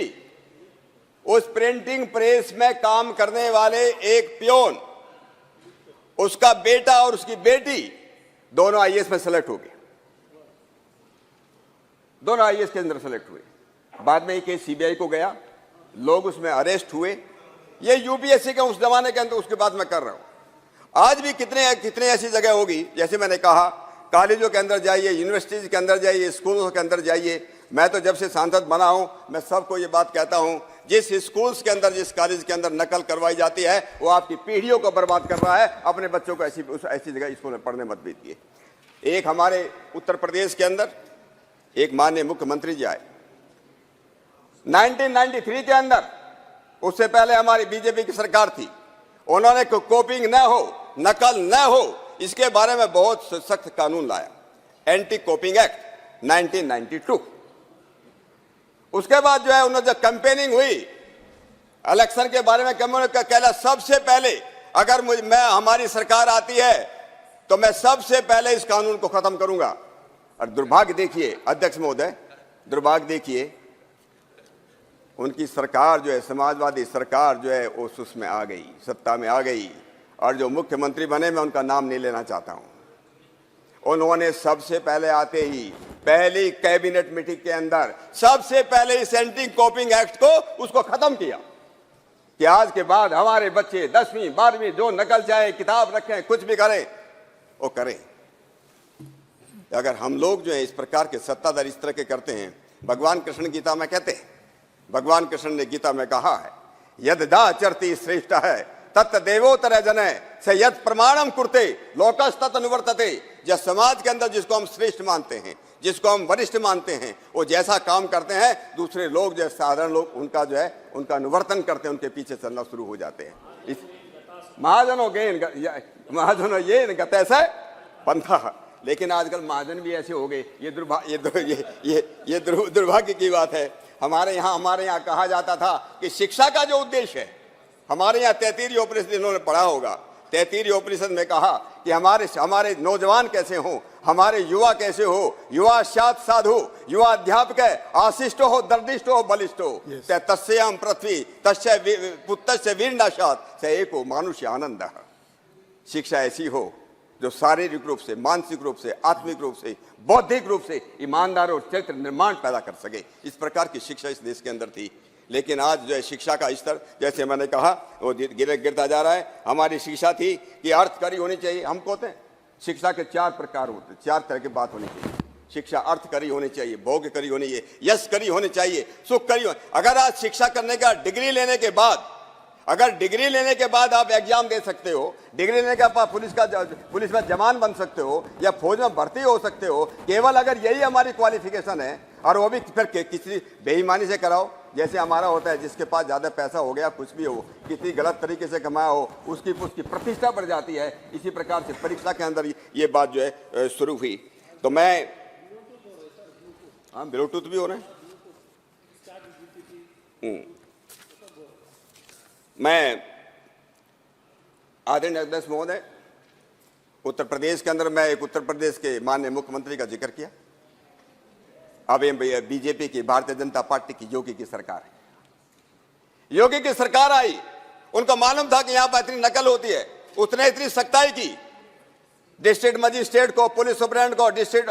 उस प्रिंटिंग प्रेस में काम करने वाले एक पियोन, उसका बेटा और उसकी बेटी दोनों आईएएस में सेलेक्ट हो गए, दोनों आईएएस के अंदर सेलेक्ट हुए। बाद में ये केस सीबीआई को गया, लोग उसमें अरेस्ट हुए। ये यूपीएससी के उस जमाने के अंदर, उसके बाद मैं कर रहा हूं। आज भी कितने ऐसी जगह होगी, जैसे मैंने कहा, कॉलेजों के अंदर जाइए, यूनिवर्सिटीज के अंदर जाइए, स्कूलों के अंदर जाइए। मैं तो जब से सांसद बना हूं, मैं सबको ये बात कहता हूं, जिस स्कूल्स के अंदर, जिस कॉलेज के अंदर नकल करवाई जाती है, वो आपकी पीढ़ियों को बर्बाद कर रहा है। अपने बच्चों को ऐसी जगह स्कूल में पढ़ने मत भेजिए। एक हमारे उत्तर प्रदेश के अंदर एक माननीय मुख्यमंत्री जी आए 1993 के अंदर, उससे पहले हमारी बीजेपी की सरकार थी। उन्होंने कॉपिंग न हो, नकल न हो, इसके बारे में बहुत सख्त कानून लाया, एंटी कॉपिंग एक्ट 1992। उसके बाद जो है उन्होंने जब कैंपेनिंग हुई इलेक्शन के बारे में, कहला सबसे पहले अगर हमारी सरकार आती है तो मैं सबसे पहले इस कानून को खत्म करूंगा। और दुर्भाग्य देखिए अध्यक्ष महोदय, दुर्भाग्य देखिए, उनकी सरकार जो है, समाजवादी सरकार जो है, उसमें आ गई, सत्ता में आ गई। और जो मुख्यमंत्री बने, मैं उनका नाम नहीं लेना चाहता हूं, उन्होंने सबसे पहले आते ही पहली कैबिनेट मीटिंग के अंदर सबसे पहले इस एंटी कॉपिंग एक्ट को उसको खत्म किया कि आज के बाद हमारे बच्चे 10वीं 12वीं जो नकल चाहे, किताब रखें, कुछ भी करें, वो करें। अगर हम लोग जो है इस प्रकार के सत्ताधारी इस तरह के करते हैं, भगवान कृष्ण गीता में कहते हैं, भगवान कृष्ण ने गीता में कहा है, यद दाचरति श्रेष्ठ है तत् देवोत्तर जने से यद प्रमाणम कुरते लोकस तत् अनुवर्तते। जब समाज के अंदर जिसको हम श्रेष्ठ मानते हैं, जिसको हम वरिष्ठ मानते हैं, वो जैसा काम करते हैं, दूसरे लोग जो साधारण लोग उनका जो है उनका अनुवर्तन करते हैं, उनके पीछे चलना शुरू हो जाते हैं। इस महाजनों ये गतैसे पंथा। लेकिन आजकल महाजन भी ऐसे हो गए, ये दुर्भाग्य की बात है। हमारे यहाँ कहा जाता था कि शिक्षा का जो उद्देश्य है, हमारे यहाँ 33 उपनिषद इन्होंने पढ़ा होगा, 33 उपनिषद में कहा कि हमारे नौजवान कैसे हों, हमारे युवा कैसे हो, युवा साधु, युवा अध्यापक आशिष्ट हो, दर्दिष्ट हो, बलिष्ठ हो। तस्याम पृथ्वी तस्य पुत्रस्य वीरनाशात स एको मानुष्य आनंद। शिक्षा ऐसी हो जो शारीरिक रूप से, मानसिक रूप से, आत्मिक रूप से, बौद्धिक रूप से ईमानदार और चरित्र निर्माण पैदा कर सके। इस प्रकार की शिक्षा इस देश के अंदर थी। लेकिन आज जो है शिक्षा का स्तर, जैसे मैंने कहा, वो गिरता जा रहा है। हमारी शिक्षा थी कि अर्थकारी होनी चाहिए। हम कहते हैं शिक्षा के 4 प्रकार होते, 4 तरह की बात होनी चाहिए। शिक्षा अर्थकारी होनी चाहिए, भोगकारी होनी चाहिए, यशकारी होनी चाहिए, सुखकारी। अगर आज शिक्षा करने का डिग्री लेने के बाद, अगर डिग्री लेने के बाद आप एग्जाम दे सकते हो, डिग्री लेने के बाद पुलिस में जवान बन सकते हो या फौज में भर्ती हो सकते हो, केवल अगर यही हमारी क्वालिफिकेशन है, और वो भी फिर किसी बेईमानी से कराओ, जैसे हमारा होता है, जिसके पास ज्यादा पैसा हो गया, कुछ भी हो, किसी गलत तरीके से कमाया हो, उसकी प्रतिष्ठा बढ़ जाती है। इसी प्रकार से परीक्षा के अंदर ये बात जो है शुरू हुई। तो मैं, हाँ, ब्लूटूथ भी हो रहे हैं। मैं आदरणीय अध्यक्ष महोदय, उत्तर प्रदेश के अंदर मैं एक उत्तर प्रदेश के माननीय मुख्यमंत्री का जिक्र किया। अब ये बीजेपी की, भारतीय जनता पार्टी की, योगी की सरकार है। योगी की सरकार आई, उनको मालूम था कि यहां पर इतनी नकल होती है, उसने इतनी सख्ताई की, डिस्ट्रिक्ट मजिस्ट्रेट को, पुलिस सुपरिटेंडेंट को, डिस्ट्रिक्ट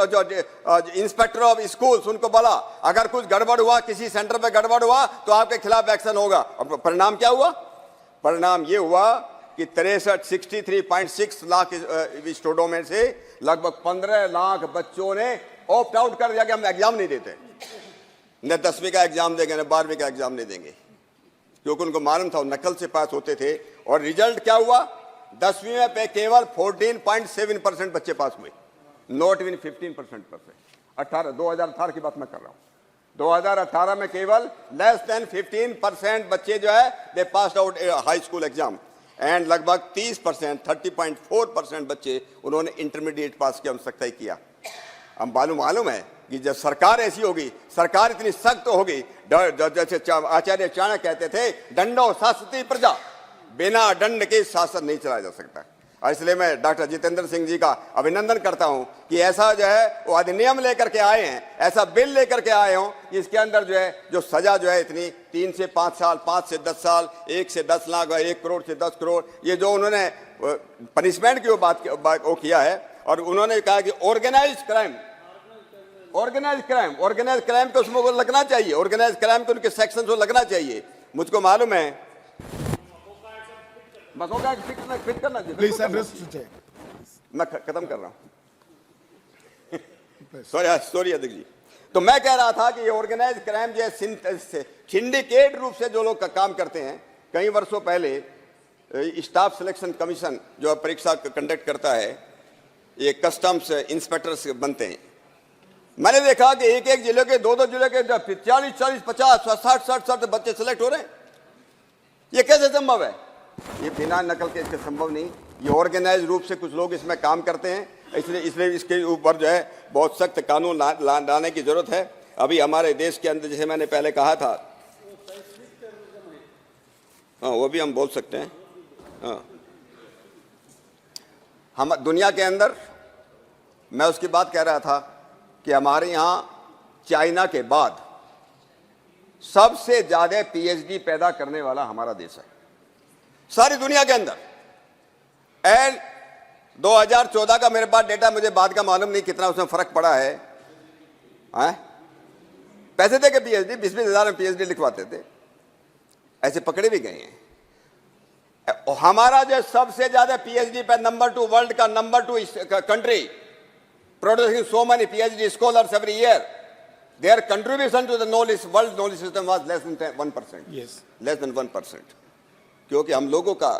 इंस्पेक्टर ऑफ स्कूल्स, उनको बोला अगर कुछ गड़बड़ हुआ, किसी सेंटर पे गड़बड़ हुआ तो आपके खिलाफ एक्शन होगा। और परिणाम क्या हुआ? परिणाम ये हुआ कि 63.6 लाख स्टूडेंटों में से लगभग 15 लाख बच्चों ने ऑप्ट आउट कर दिया कि हम एग्जाम नहीं देते, न 10वीं का एग्जाम देंगे, न 12वीं का एग्जाम नहीं देंगे, क्योंकि उनको मालूम था वो नकल से पास होते थे। और रिजल्ट क्या हुआ? 10वीं में पे केवल 14.7% बच्चे पास हुए, नॉट इवन 15% पर से। 2018 की बात मैं कर रहा हूं। 2018 में केवल लेस देन 15% बच्चे जो है they passed out high school exam, and लगभग 30%, 30.4% बच्चे उन्होंने इंटरमीडिएट पास किया, सख्ताई किया। हम मालूम है कि जब सरकार ऐसी होगी, सरकार इतनी सख्त होगी, जैसे आचार्य चाणक्य कहते थे, दंडो शासति प्रजा, बिना दंड के शासन नहीं चलाया जा सकता। और इसलिए मैं डॉक्टर जितेंद्र सिंह जी का अभिनंदन करता हूं कि ऐसा जो है वो अधिनियम लेकर के आए हैं, ऐसा बिल लेकर के आए हों कि इसके अंदर जो है जो सजा जो है इतनी 3 से 5 साल, 5 से 10 साल, 1 से 10 लाख, 1 करोड़ से 10 करोड़, ये जो उन्होंने पनिशमेंट की वो किया है। और उन्होंने कहा कि ऑर्गेनाइज क्राइम तो उसमें को लगना चाहिए, ऑर्गेनाइज क्राइम के उनके सेक्शन को लगना चाहिए। मुझको मालूम है फिट करना चाहिए। Please address the chair. मैं खत्म कर रहा हूं। सॉरी अध्यक्ष जी। तो मैं कह रहा था कि ये ऑर्गेनाइज क्राइम जो है सिंडिकेट रूप से जो लोग काम करते हैं, कई वर्षों पहले स्टाफ सिलेक्शन कमीशन जो परीक्षा कंडक्ट करता है, ये कस्टम्स इंस्पेक्टर्स बनते हैं। मैंने देखा कि एक एक जिले के, दो जिले के 40, 50, 60 बच्चे सिलेक्ट हो रहे हैं। ये कैसे संभव है? ये बिना नकल के इसके संभव नहीं। ये ऑर्गेनाइज रूप से कुछ लोग इसमें काम करते हैं, इसलिए इसके ऊपर जो है बहुत सख्त कानून लाने की जरूरत है। अभी हमारे देश के अंदर, जैसे मैंने पहले कहा था, हाँ वो भी हम बोल सकते हैं। हाँ, हम दुनिया के अंदर, मैं उसकी बात कह रहा था कि हमारे यहाँ चाइना के बाद सबसे ज्यादा पीएचडी पैदा करने वाला हमारा देश है सारी दुनिया के अंदर। एंड 2014 का मेरे पास डेटा, मुझे बाद का मालूम नहीं कितना उसमें फर्क पड़ा है। पैसे दे के पीएचडी 20-20 हजार में पीएचडी लिखवाते थे, ऐसे पकड़े भी गए हैं। हमारा जो सबसे ज्यादा पीएचडी पे नंबर 2, वर्ल्ड का number 2 country, producing so many PhD scholars every year, their contribution to the knowledge, world knowledge system was less than 1%. Yes. Less than 1%. क्योंकि हम लोगों का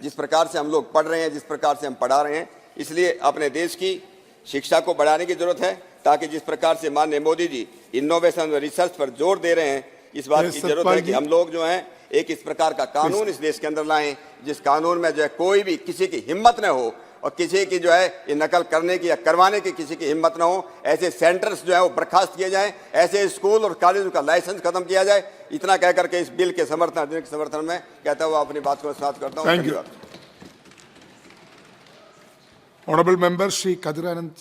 जिस प्रकार से हम लोग पढ़ रहे हैं, जिस प्रकार से हम पढ़ा रहे हैं, इसलिए अपने देश की शिक्षा को बढ़ाने की जरूरत है, ताकि जिस प्रकार से माननीय मोदी जी इनोवेशन और रिसर्च पर जोर दे रहे हैं, इस बात की जरूरत है कि हम लोग जो हैं एक इस प्रकार का कानून इस देश के अंदर लाएं, जिस कानून में जो है कोई भी किसी की हिम्मत न हो और किसी की जो है ये नकल करने की या करवाने की किसी की हिम्मत ना हो। ऐसे सेंटर्स जो है वो बर्खास्त किए जाएं, ऐसे स्कूल और कॉलेजों का लाइसेंस खत्म किया जाए। इतना कह करके इस बिल के समर्थन में कहता हुआ अपनी बात को समाप्त करता हूं। Thank you. Honorable Member Shri Kaduranand.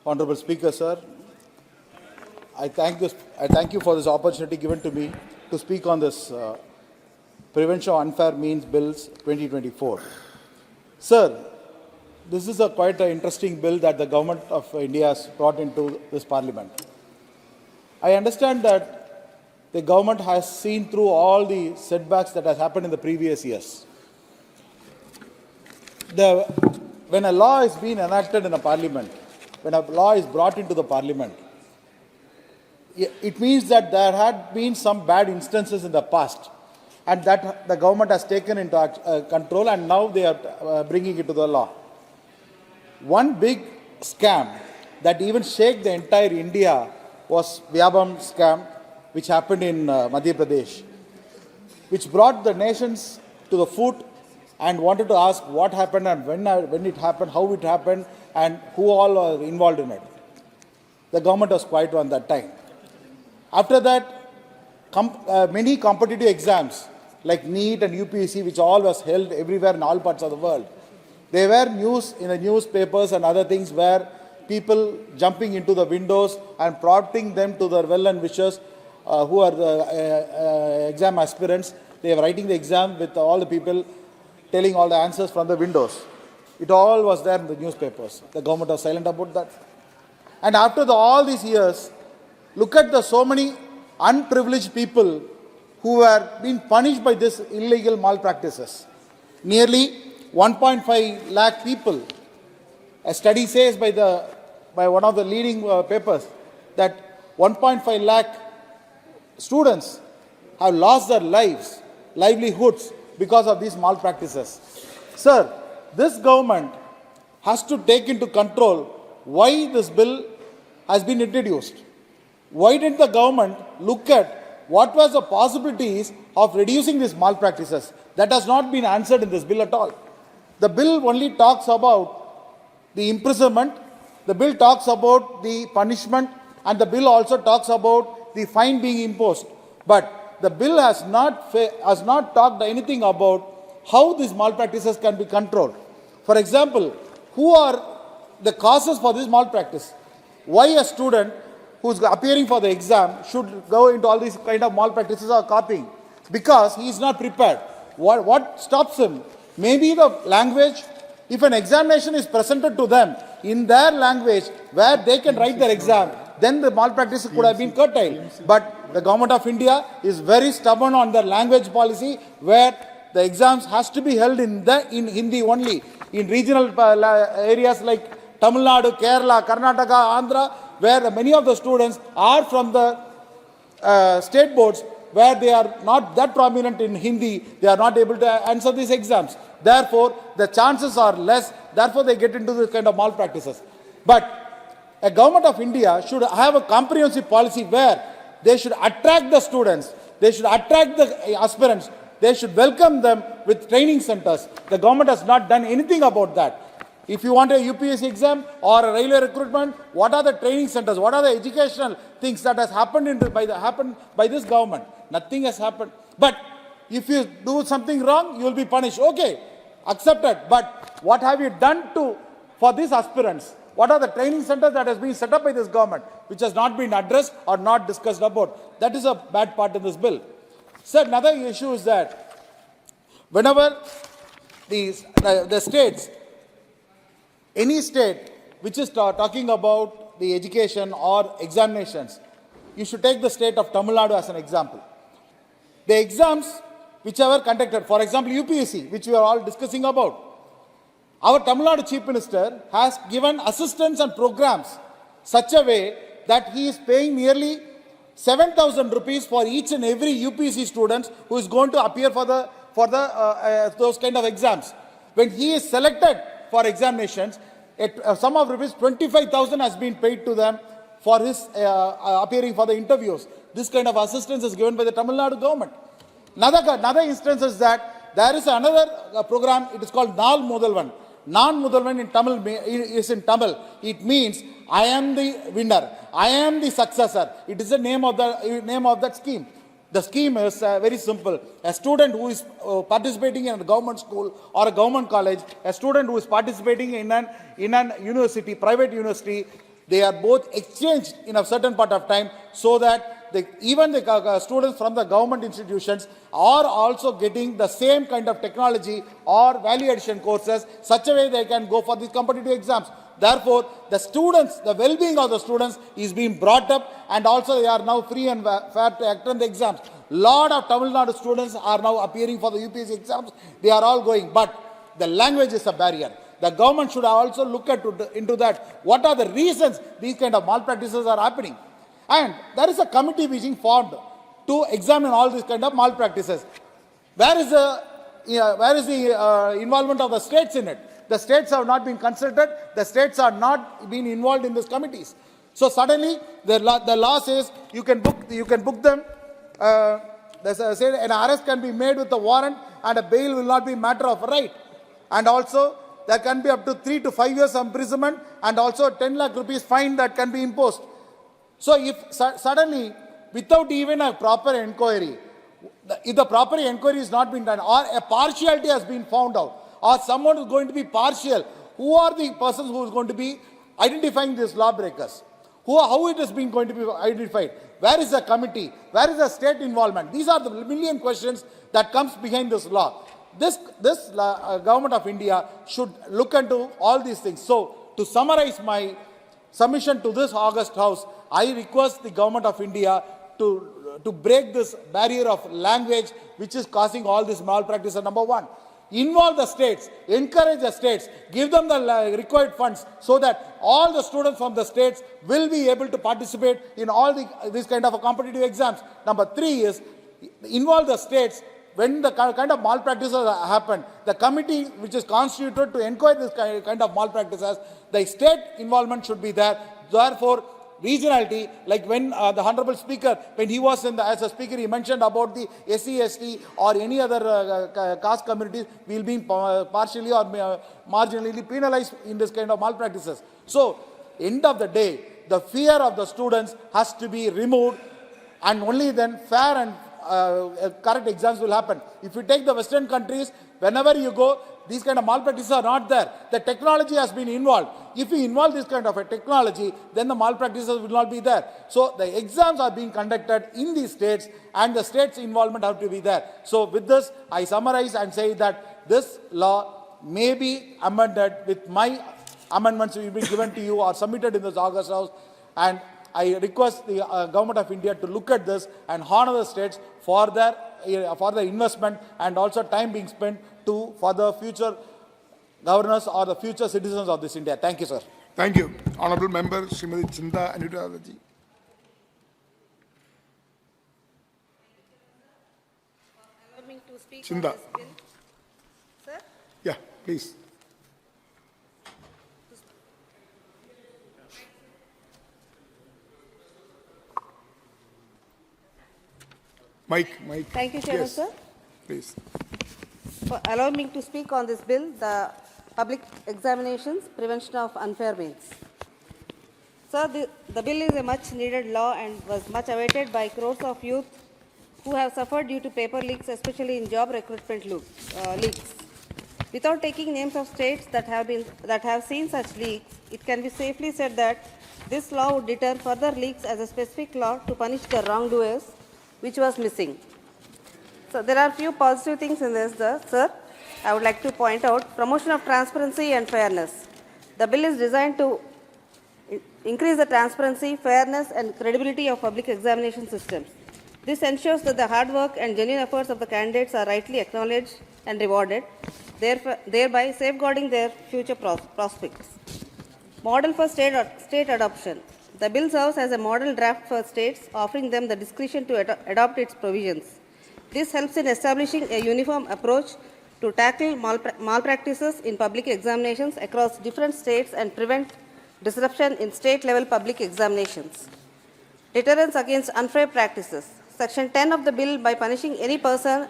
Honorable Speaker, sir, I thank you for this opportunity given to me to speak on this Prevention of Unfair Means Bills 2024. Sir, this is quite an interesting bill that the government of India has brought into this parliament. I understand that the government has seen through all the setbacks that has happened in the previous years. When a law is being enacted in a parliament, when a law is brought into the parliament, it means that there had been some bad instances in the past and that the government has taken into control, and now they are bringing it to the law. One big scam that even shook the entire India was Vyabam scam, which happened in Madhya Pradesh, which brought the nations to the foot and wanted to ask what happened and when it happened, how it happened, and who all are involved in it. The government was quiet on that time. After that, many competitive exams like NEET and UPSC, which all was held everywhere in all parts of the world, they were news in the newspapers and other things where people jumping into the windows and prompting them to their well-wishers who are the exam aspirants. They were writing the exam with all the people telling all the answers from the windows. It all was there in the newspapers. The government was silent about that. And after all these years, look at so many unprivileged people who were being punished by this illegal malpractices. Nearly 1.5 lakh people. A study says by one of the leading papers that 1.5 lakh students have lost their livelihoods because of these malpractices. Sir, this government has to take into control why this bill has been introduced. Why didn't the government look at what was the possibilities of reducing these malpractices? That has not been answered in this bill at all. The bill only talks about the imprisonment. The bill talks about the punishment and the bill also talks about the fine being imposed. But the bill has not talked anything about how these malpractices can be controlled. For example, who are the causes for this malpractice? Why a student who's appearing for the exam should go into all these kind of malpractices or copying? Because he is not prepared. What stops him? Maybe the language. If an examination is presented to them in their language where they can write their exam, then the malpractice could have been curtailed. But the government of India is very stubborn on their language policy, where the exams has to be held in Hindi only. In regional areas like Tamil Nadu, Kerala, Karnataka, Andhra, where many of the students are from the state boards, where they are not that prominent in Hindi, they are not able to answer these exams. Therefore, the chances are less. Therefore, they get into this kind of malpractices. But a government of India should have a comprehensive policy where they should attract the students, they should attract the aspirants, they should welcome them with training centers. The government has not done anything about that. If you want a UPSC exam or a railway recruitment, what are the training centers? What are the educational things that has happened by this government? Nothing has happened. But if you do something wrong, you will be punished. Okay, accepted. But what have you done for these aspirants? What are the training centers that has been set up by this government, which has not been addressed or not discussed about? That is a bad part in this bill. So another issue is that whenever the states, any state which is talking about the education or examinations, you should take the state of Tamil Nadu as an example. The exams which are conducted, for example, UPSC, which we are all discussing about, our Tamil Nadu Chief Minister has given assistance and programs such a way that he is paying nearly 7,000 rupees for each and every UPSC student who is going to appear for those kind of exams. When he is selected for examinations, a sum of rupees 25,000 has been paid to them for his appearing for the interviews. This kind of assistance is given by the Tamil Nadu government. Another instance is that there is another program, it is called Nal Mudalvan. Nal Mudalvan in Tamil is in Tamil. It means I am the winner, I am the successor. It is the name of that scheme. The scheme is very simple. A student who is participating in a government school or a government college, a student who is participating in an university, private university, they are both exchanged in a certain part of time, so that even the students from the government institutions are also getting the same kind of technology or value addition courses, such a way they can go for these competitive exams. Therefore, the students, the well-being of the students is being brought up, and also they are now free and fair to attend the exams. Lot of Tamil Nadu students are now appearing for the UPSC exams. They are all going, but the language is a barrier. The government should also look into that. What are the reasons these kind of malpractices are happening? And there is a committee being formed to examine all these kind of malpractices. Where is the involvement of the states in it? The states have not been consulted. The states are not being involved in these committees. So suddenly the law says you can book them. An arrest can be made with a warrant, and a bail will not be a matter of right. And also there can be up to 3 to 5 years imprisonment, and also 10 lakh rupees fine that can be imposed. So if suddenly, without even a proper inquiry, if the proper inquiry is not been done, or a partiality has been found out, or someone is going to be partial, who are the persons who is going to be identifying these lawbreakers? How it is being going to be identified? Where is the committee? Where is the state involvement? These are the million questions that comes behind this law. This government of India should look into all these things. So, to summarize my submission to this August House, I request the government of India to break this barrier of language which is causing all this malpractice. Number one, involve the states, encourage the states, give them the required funds, so that all the students from the states will be able to participate in all these kind of competitive exams. Number three is involve the states. When the kind of malpractices happen, the committee which is constituted to inquire this kind of malpractices, the state involvement should be there. Therefore, regionality, like when the Honorable Speaker, when he was as a speaker, he mentioned about the SC, ST or any other caste communities will be partially or marginally penalized in this kind of malpractices. So, end of the day, the fear of the students has to be removed, and only then fair and correct exams will happen. If you take the Western countries, whenever you go, these kind of malpractices are not there. The technology has been involved. If you involve this kind of a technology, then the malpractices will not be there. So the exams are being conducted in these states, and the states' involvement have to be there. So with this, I summarize and say that this law may be amended with my amendments will be given to you or submitted in this August House, and I request the Government of India to look at this and honor the states for their investment and also time being spent for the future governors or the future citizens of this India. Thank you, sir. Thank you. Honorable Member Srimati Chinda Anuradhaji. Allow me to speak Chinda. on this bill. Sir? Yeah, please. Mike. Thank you, Chairman, Yes, sir. please. For allowing me to speak on this bill, the Public Examinations Prevention of Unfair Means. Sir, the bill is a much needed law and was much awaited by crores of youth who have suffered due to paper leaks, especially in job recruitment leaks. Without taking names of states that have seen such leaks, it can be safely said that this law would deter further leaks as a specific law to punish the wrongdoers, which was missing. So there are few positive things in this, sir. I would like to point out promotion of transparency and fairness. The bill is designed to increase the transparency, fairness, and credibility of public examination systems. This ensures that the hard work and genuine efforts of the candidates are rightly acknowledged and rewarded, thereby safeguarding their future prospects. Model for state adoption. The bill serves as a model draft for states, offering them the discretion to adopt its provisions. This helps in establishing a uniform approach to tackle malpractices in public examinations across different states and prevent disruption in state-level public examinations. Deterrence against unfair practices. Section 10 of the bill, by punishing any person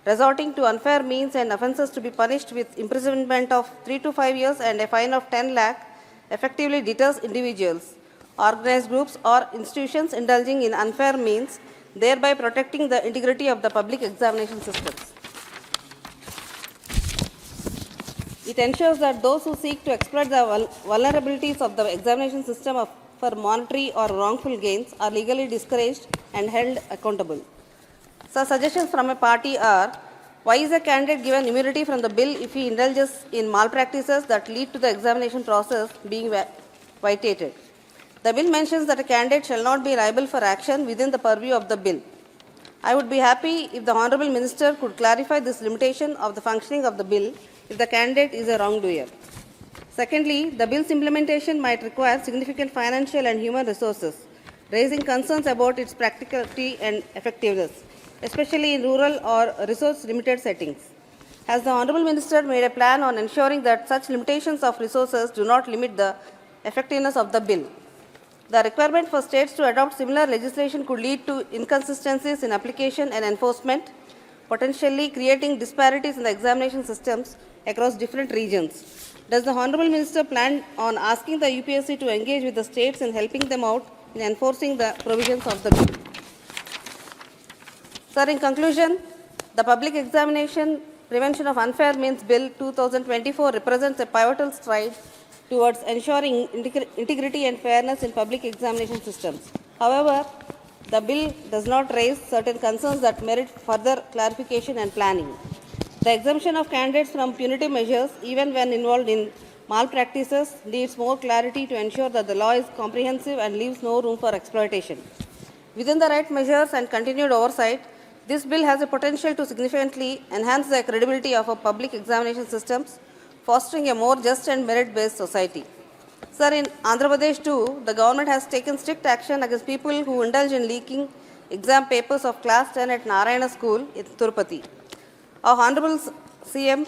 resorting to unfair means and offences to be punished with imprisonment of 3 to 5 years and a fine of 10 lakh, effectively deters individuals, organized groups or institutions indulging in unfair means, thereby protecting the integrity of the public examination systems. It ensures that those who seek to exploit the vulnerabilities of the examination system for monetary or wrongful gains are legally discouraged and held accountable. So, suggestions from a party are: why is a candidate given immunity from the bill if he indulges in malpractices that lead to the examination process being vitiated? The bill mentions that a candidate shall not be liable for action within the purview of the bill. I would be happy if the Honourable Minister could clarify this limitation of the functioning of the bill if the candidate is a wrongdoer. Secondly, the bill's implementation might require significant financial and human resources, raising concerns about its practicality and effectiveness, especially in rural or resource-limited settings. Has the Honourable Minister made a plan on ensuring that such limitations of resources do not limit the effectiveness of the bill? The requirement for states to adopt similar legislation could lead to inconsistencies in application and enforcement, potentially creating disparities in the examination systems across different regions. Does the Honourable Minister plan on asking the UPSC to engage with the states in helping them out in enforcing the provisions of the bill? Sir, in conclusion, the Public Examination Prevention of Unfair Means Bill 2024 represents a pivotal stride towards ensuring integrity and fairness in public examination systems. However, the bill does not raise certain concerns that merit further clarification and planning. The exemption of candidates from punitive measures, even when involved in malpractices, needs more clarity to ensure that the law is comprehensive and leaves no room for exploitation. Within the right measures and continued oversight, this bill has a potential to significantly enhance the credibility of our public examination systems, fostering a more just and merit-based society. Sir, in Andhra Pradesh too, the government has taken strict action against people who indulge in leaking exam papers of class 10 at Narayana School in Tirupati. Our Honourable CM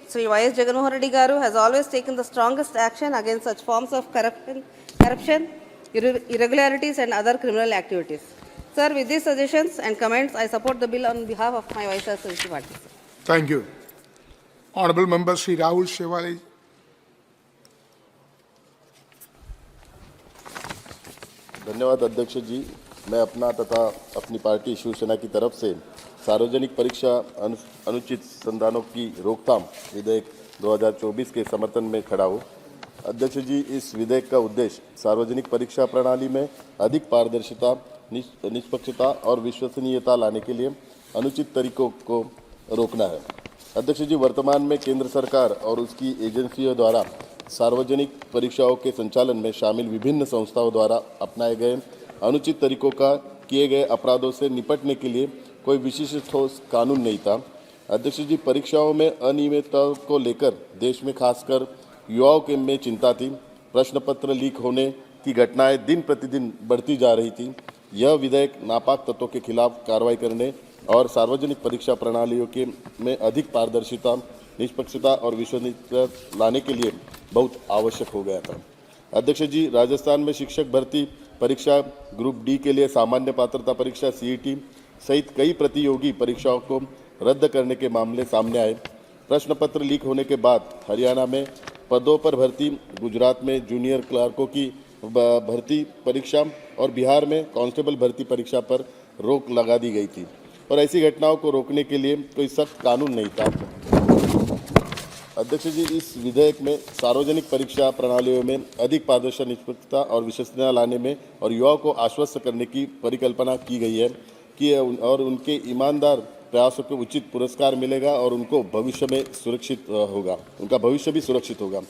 Sri Y.S. Jagannath Reddy Garu has always taken the strongest action against such forms of corruption, irregularities and other criminal activities. Sir, with these suggestions and comments, I support the bill on behalf of my Vice Chancellor party. Thank you. Honourable Member Sri Rahul Shewale. धन्यवाद अध्यक्ष जी। मैं अपना तथा अपनी party Shiv Sena की तरफ से सार्वजनिक परीक्षा अनुचित संदानों की रोकथाम विधेयक 2024 के समर्थन में खड़ा हूँ। अध्यक्ष जी, इस विधेयक का उद्देश्य सार्वजनिक परीक्षा प्रणाली में अधिक पारदर्शिता, निष्पक्षता और विश्वसनीयता लाने के लिए अनुचित तरीकों को रोकना है। अध्यक्ष जी, वर्तमान में केंद्र सरकार और उसकी एजेंसियों द्वारा सार्वजनिक परीक्षाओं के संचालन में शामिल विभिन्न संस्थाओं द्वारा अपनाए गए अनुचित तरीकों का किए गए अपराधों से निपटने के लिए कोई विशिष्ट ठोस कानून नहीं था। अध्यक्ष जी, परीक्षाओं में अनियमितता को लेकर देश में खासकर युवाओं के में चिंता थी। प्रश्न पत्र लीक होने की घटनाएं दिन प्रतिदिन बढ़ती जा रही थी। यह विधेयक नापाक तत्वों के खिलाफ कार्रवाई करने और सार्वजनिक परीक्षा प्रणालियों के में अधिक पारदर्शिता, निष्पक्षता और विश्वसनीयता लाने के लिए बहुत आवश्यक हो गया था। अध्यक्ष जी, राजस्थान में शिक्षक भर्ती परीक्षा ग्रुप डी के लिए सामान्य पात्रता परीक्षा सीईटी सहित कई प्रतियोगी परीक्षाओं को रद्द करने के मामले सामने आए। प्रश्न पत्र लीक होने के बाद हरियाणा में पदों पर भर्ती, गुजरात में जूनियर क्लर्कों की भर्ती परीक्षा और बिहार में कांस्टेबल भर्ती परीक्षा पर रोक लगा दी गई थी और ऐसी घटनाओं को रोकने के लिए कोई सख्त कानून नहीं था। अध्यक्ष जी, इस विधेयक में सार्वजनिक परीक्षा प्रणालियों में अधिक पारदर्शिता, निष्पक्षता और विश्वसनीयता लाने में और युवाओं को आश्वस्त करने की परिकल्पना की गई है कि और उनके ईमानदार प्रयासों को उचित पुरस्कार मिलेगा और उनको भविष्य में सुरक्षित होगा, उनका भविष्य भी सुरक्षित होगा।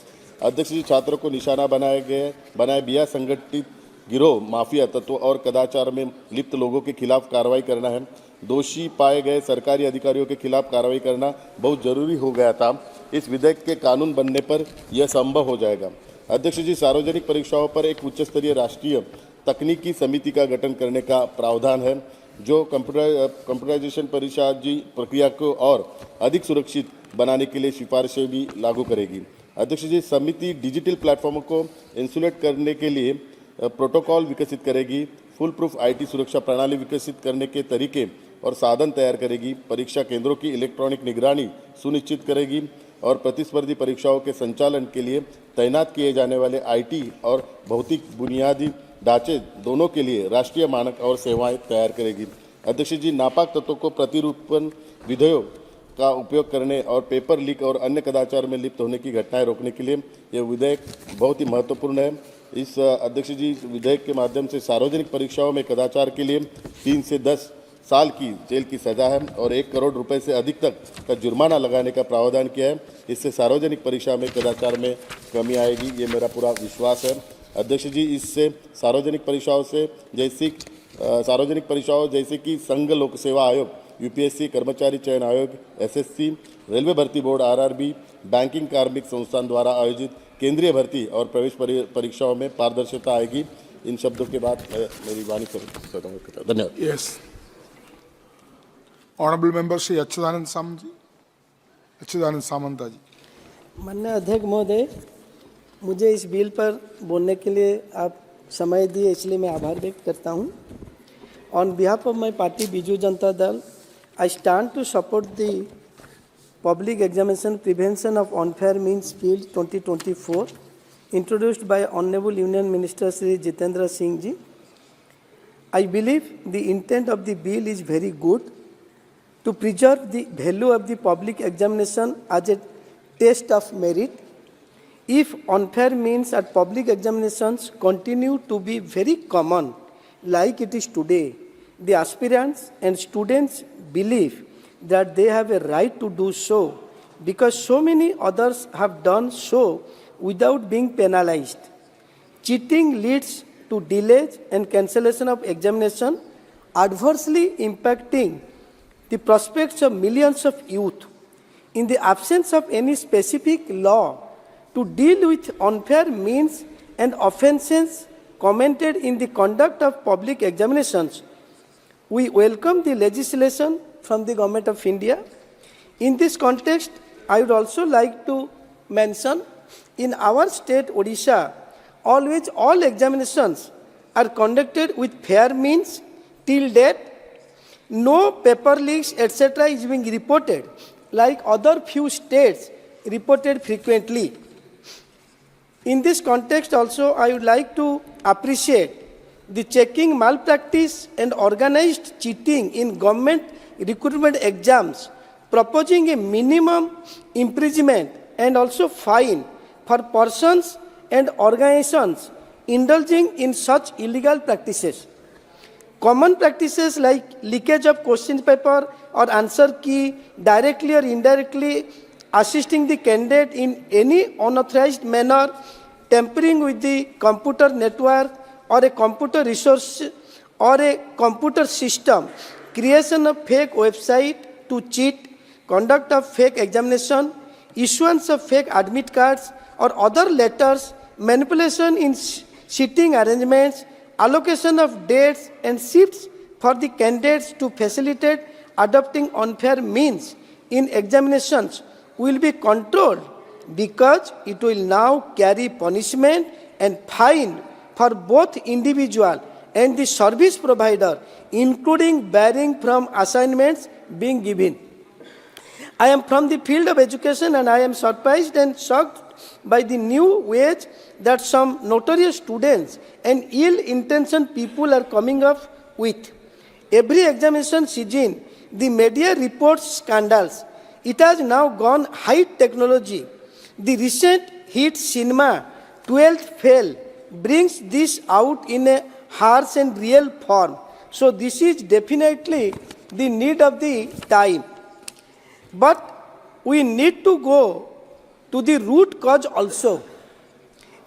अध्यक्ष जी, छात्रों को निशाना बनाए बिना संगठित गिरोह, माफिया तत्व और कदाचार में लिप्त लोगों के खिलाफ कार्रवाई करना है। दोषी पाए गए सरकारी अधिकारियों के खिलाफ कार्रवाई करना बहुत जरूरी हो गया था। इस विधेयक के कानून बनने पर यह संभव हो जाएगा। अध्यक्ष जी, सार्वजनिक परीक्षाओं पर एक उच्च स्तरीय राष्ट्रीय तकनीकी समिति का गठन करने का प्रावधान है जो कंप्यूटराइजेशन परीक्षा जी प्रक्रिया को और अधिक सुरक्षित बनाने के लिए सिफारिशें भी लागू करेगी। अध्यक्ष जी, समिति डिजिटल प्लेटफॉर्मों को इंसुलेट करने के लिए प्रोटोकॉल विकसित करेगी, फुल प्रूफ आईटी सुरक्षा प्रणाली विकसित करने के तरीके और साधन तैयार करेगी, परीक्षा केंद्रों की इलेक्ट्रॉनिक निगरानी सुनिश्चित करेगी और प्रतिस्पर्धी परीक्षाओं के संचालन के लिए तैनात किए जाने वाले आईटी और भौतिक बुनियादी ढांचे दोनों के लिए राष्ट्रीय मानक और सेवाएं तैयार करेगी। अध्यक्ष जी, नापाक तत्वों को प्रतिरूपण विधियों का उपयोग करने और पेपर लीक और अन्य कदाचार में लिप्त होने की घटनाएं रोकने के लिए यह विधेयक बहुत ही महत्वपूर्ण है। इस अध्यक्ष जी, विधेयक के माध्यम से सार्वजनिक परीक्षाओं में कदाचार के लिए 3 से 10 साल की जेल की सजा है और 1 करोड़ रुपए से अधिक तक का जुर्माना लगाने का प्रावधान किया है। इससे सार्वजनिक परीक्षा में कदाचार में कमी आएगी, ये मेरा पूरा विश्वास है। अध्यक्ष जी, इससे सार्वजनिक परीक्षाओं जैसे कि संघ लोक सेवा आयोग, यूपीएससी, कर्मचारी चयन आयोग, एसएससी, रेलवे भर्ती बोर्ड, आरआरबी, बैंकिंग कार्मिक संस्थान द्वारा आयोजित केंद्रीय भर्ती और प्रवेश परीक्षाओं में पारदर्शिता आएगी। इन शब्दों के बाद मेरी वाणी खत्म करता हूं। धन्यवाद। Yes. Honorable Member Shri Achyutanand Samanta ji. माननीय अध्यक्ष महोदय, मुझे इस बिल पर बोलने के लिए आप समय दिए, इसलिए मैं आभार व्यक्त करता हूं। On behalf of my party Biju Janata Dal, I stand to support the Public Examination Prevention of Unfair Means Bill 2024 introduced by Honorable Union Minister Shri Jitendra Singh ji. I believe the intent of the bill is very good to preserve the value of the public examination as a test of merit. If unfair means at public examinations continue to be very common like it is today, the aspirants and students believe that they have a right to do so because so many others have done so without being penalized. Cheating leads to delays and cancellation of examination, adversely impacting the prospects of millions of youth. In the absence of any specific law to deal with unfair means and offences commented in the conduct of public examinations, we welcome the legislation from the Government of India. In this context, I would also like to mention in our state, Odisha, always all examinations are conducted with fair means till date. No paper leaks, etc. is being reported like other few states reported frequently. In this context also, I would like to appreciate the checking malpractice and organized cheating in government recruitment exams, proposing a minimum imprisonment and also fine for persons and organizations indulging in such illegal practices. Common practices like leakage of question paper or answer key, directly or indirectly assisting the candidate in any unauthorized manner, tampering with the computer network or a computer resource or a computer system, creation of fake website to cheat, conduct of fake examination, issuance of fake admit cards or other letters, manipulation in seating arrangements, allocation of dates and seats for the candidates to facilitate adopting unfair means in examinations will be controlled because it will now carry punishment and fine for both individual and the service provider, including barring from assignments being given. I am from the field of education and I am surprised and shocked by the new ways that some notorious students and ill-intentioned people are coming up with. Every examination season, the media reports scandals. It has now gone high technology. The recent hit cinema, 12thFail, brings this out in a harsh and real form. So this is definitely the need of the time. But we need to go to the root cause also.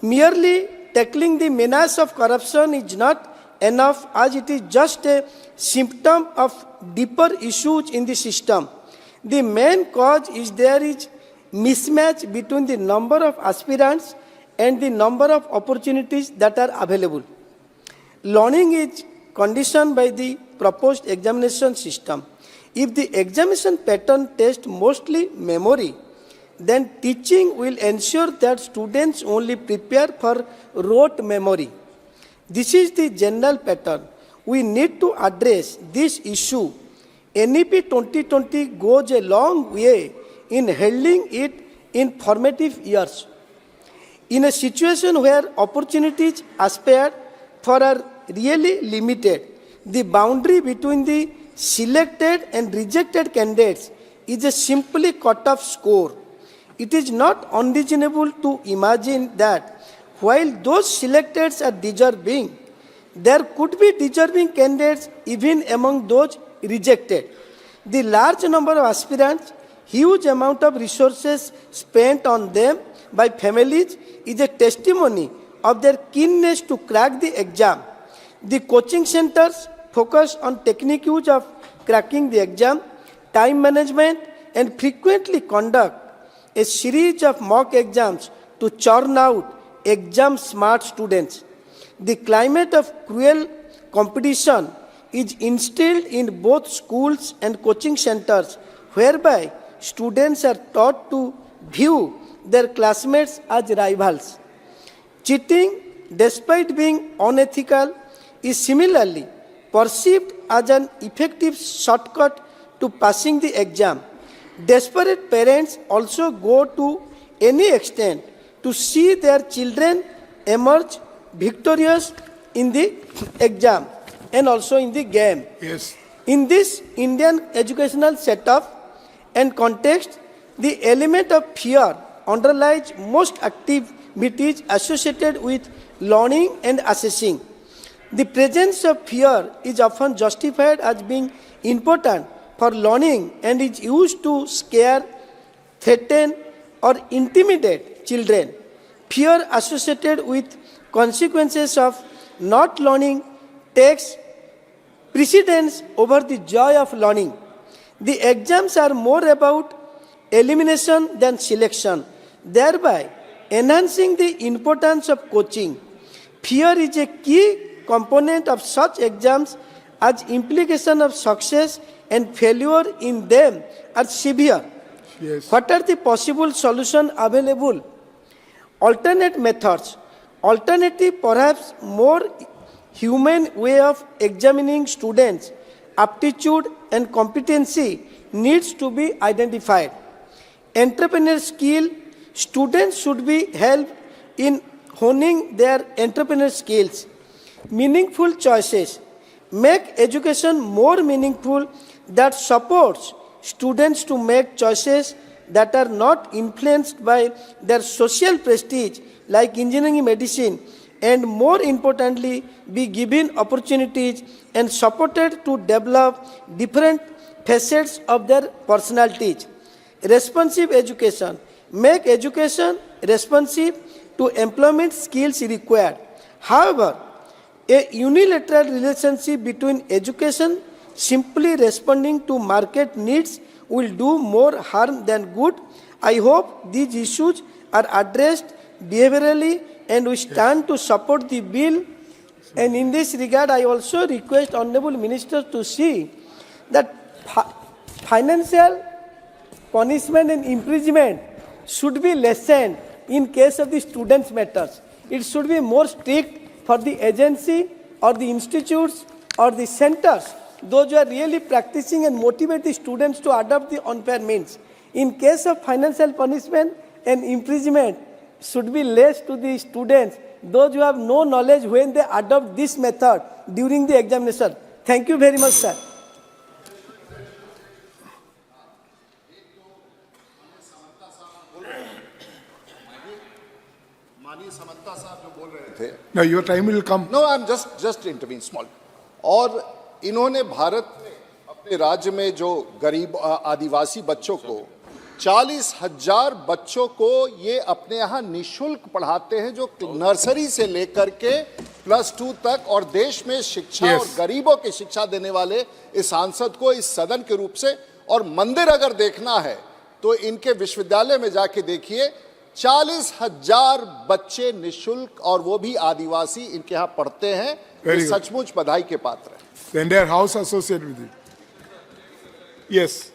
Merely tackling the menace of corruption is not enough, as it is just a symptom of deeper issues in the system. The main cause is there is mismatch between the number of aspirants and the number of opportunities that are available. Learning is conditioned by the proposed examination system. If the examination pattern tests mostly memory, then teaching will ensure that students only prepare for rote memory. This is the general pattern. We need to address this issue. NEP 2020 goes a long way in handling it in formative years. In a situation where opportunities aspired for are really limited, the boundary between the selected and rejected candidates is a simply cut-off score. It is not unreasonable to imagine that while those selected are deserving, there could be deserving candidates even among those rejected. The large number of aspirants, huge amount of resources spent on them by families is a testimony of their keenness to crack the exam. The coaching centers focus on techniques of cracking the exam, time management, and frequently conduct a series of mock exams to churn out exam-smart students. The climate of cruel competition is instilled in both schools and coaching centers, whereby students are taught to view their classmates as rivals. Cheating, despite being unethical, is similarly perceived as an effective shortcut to passing the exam. Desperate parents also go to any extent to see their children emerge victorious in the exam and also in the game. Yes. In this Indian educational setup and context, the element of fear underlies most activities associated with learning and assessing. The presence of fear is often justified as being important for learning and is used to scare, threaten, or intimidate children. Fear associated with consequences of not learning takes precedence over the joy of learning. The exams are more about elimination than selection, thereby enhancing the importance of coaching. Fear is a key component of such exams, as implication of success and failure in them are severe. Yes. What are the possible solutions available? Alternate methods. Alternative, perhaps more human way of examining students' aptitude and competency needs to be identified. Entrepreneur skill. Students should be helped in honing their entrepreneur skills. meaningful choices. Make education more meaningful that supports students to make choices that are not influenced by their social prestige like engineering, medicine, and more importantly, be given opportunities and supported to develop different facets of their personalities. Responsive education. Make education responsive to employment skills required. However, a unilateral relationship between education simply responding to market needs will do more harm than good. I hope these issues are addressed behaviorally and we stand to support the bill. And in this regard, I also request Honorable Minister to see that financial punishment and imprisonment should be lessened in case of the students' matters. It should be more strict for the agency or the institutes or the centers, those who are really practicing and motivate the students to adopt the unfair means. In case of financial punishment and imprisonment, should be less to the students, those who have no knowledge when they adopt this method during the examination. Thank you very much, sir. Now your time will come. No, I'm just intervene small. और इन्होंने भारत में अपने राज्य में जो गरीब आदिवासी बच्चों को 40,000 बच्चों को ये अपने यहाँ निशुल्क पढ़ाते हैं, जो नर्सरी से लेकर के +2 तक, और देश में शिक्षा और गरीबों की शिक्षा देने वाले इस सांसद को इस सदन के रूप से। और मंदिर अगर देखना है तो इनके विश्वविद्यालय में जाके देखिए, 40,000 बच्चे निशुल्क, और वो भी आदिवासी, इनके यहाँ पढ़ते हैं। ये सचमुच बधाई के पात्र है। The entire house associated with it. Yes.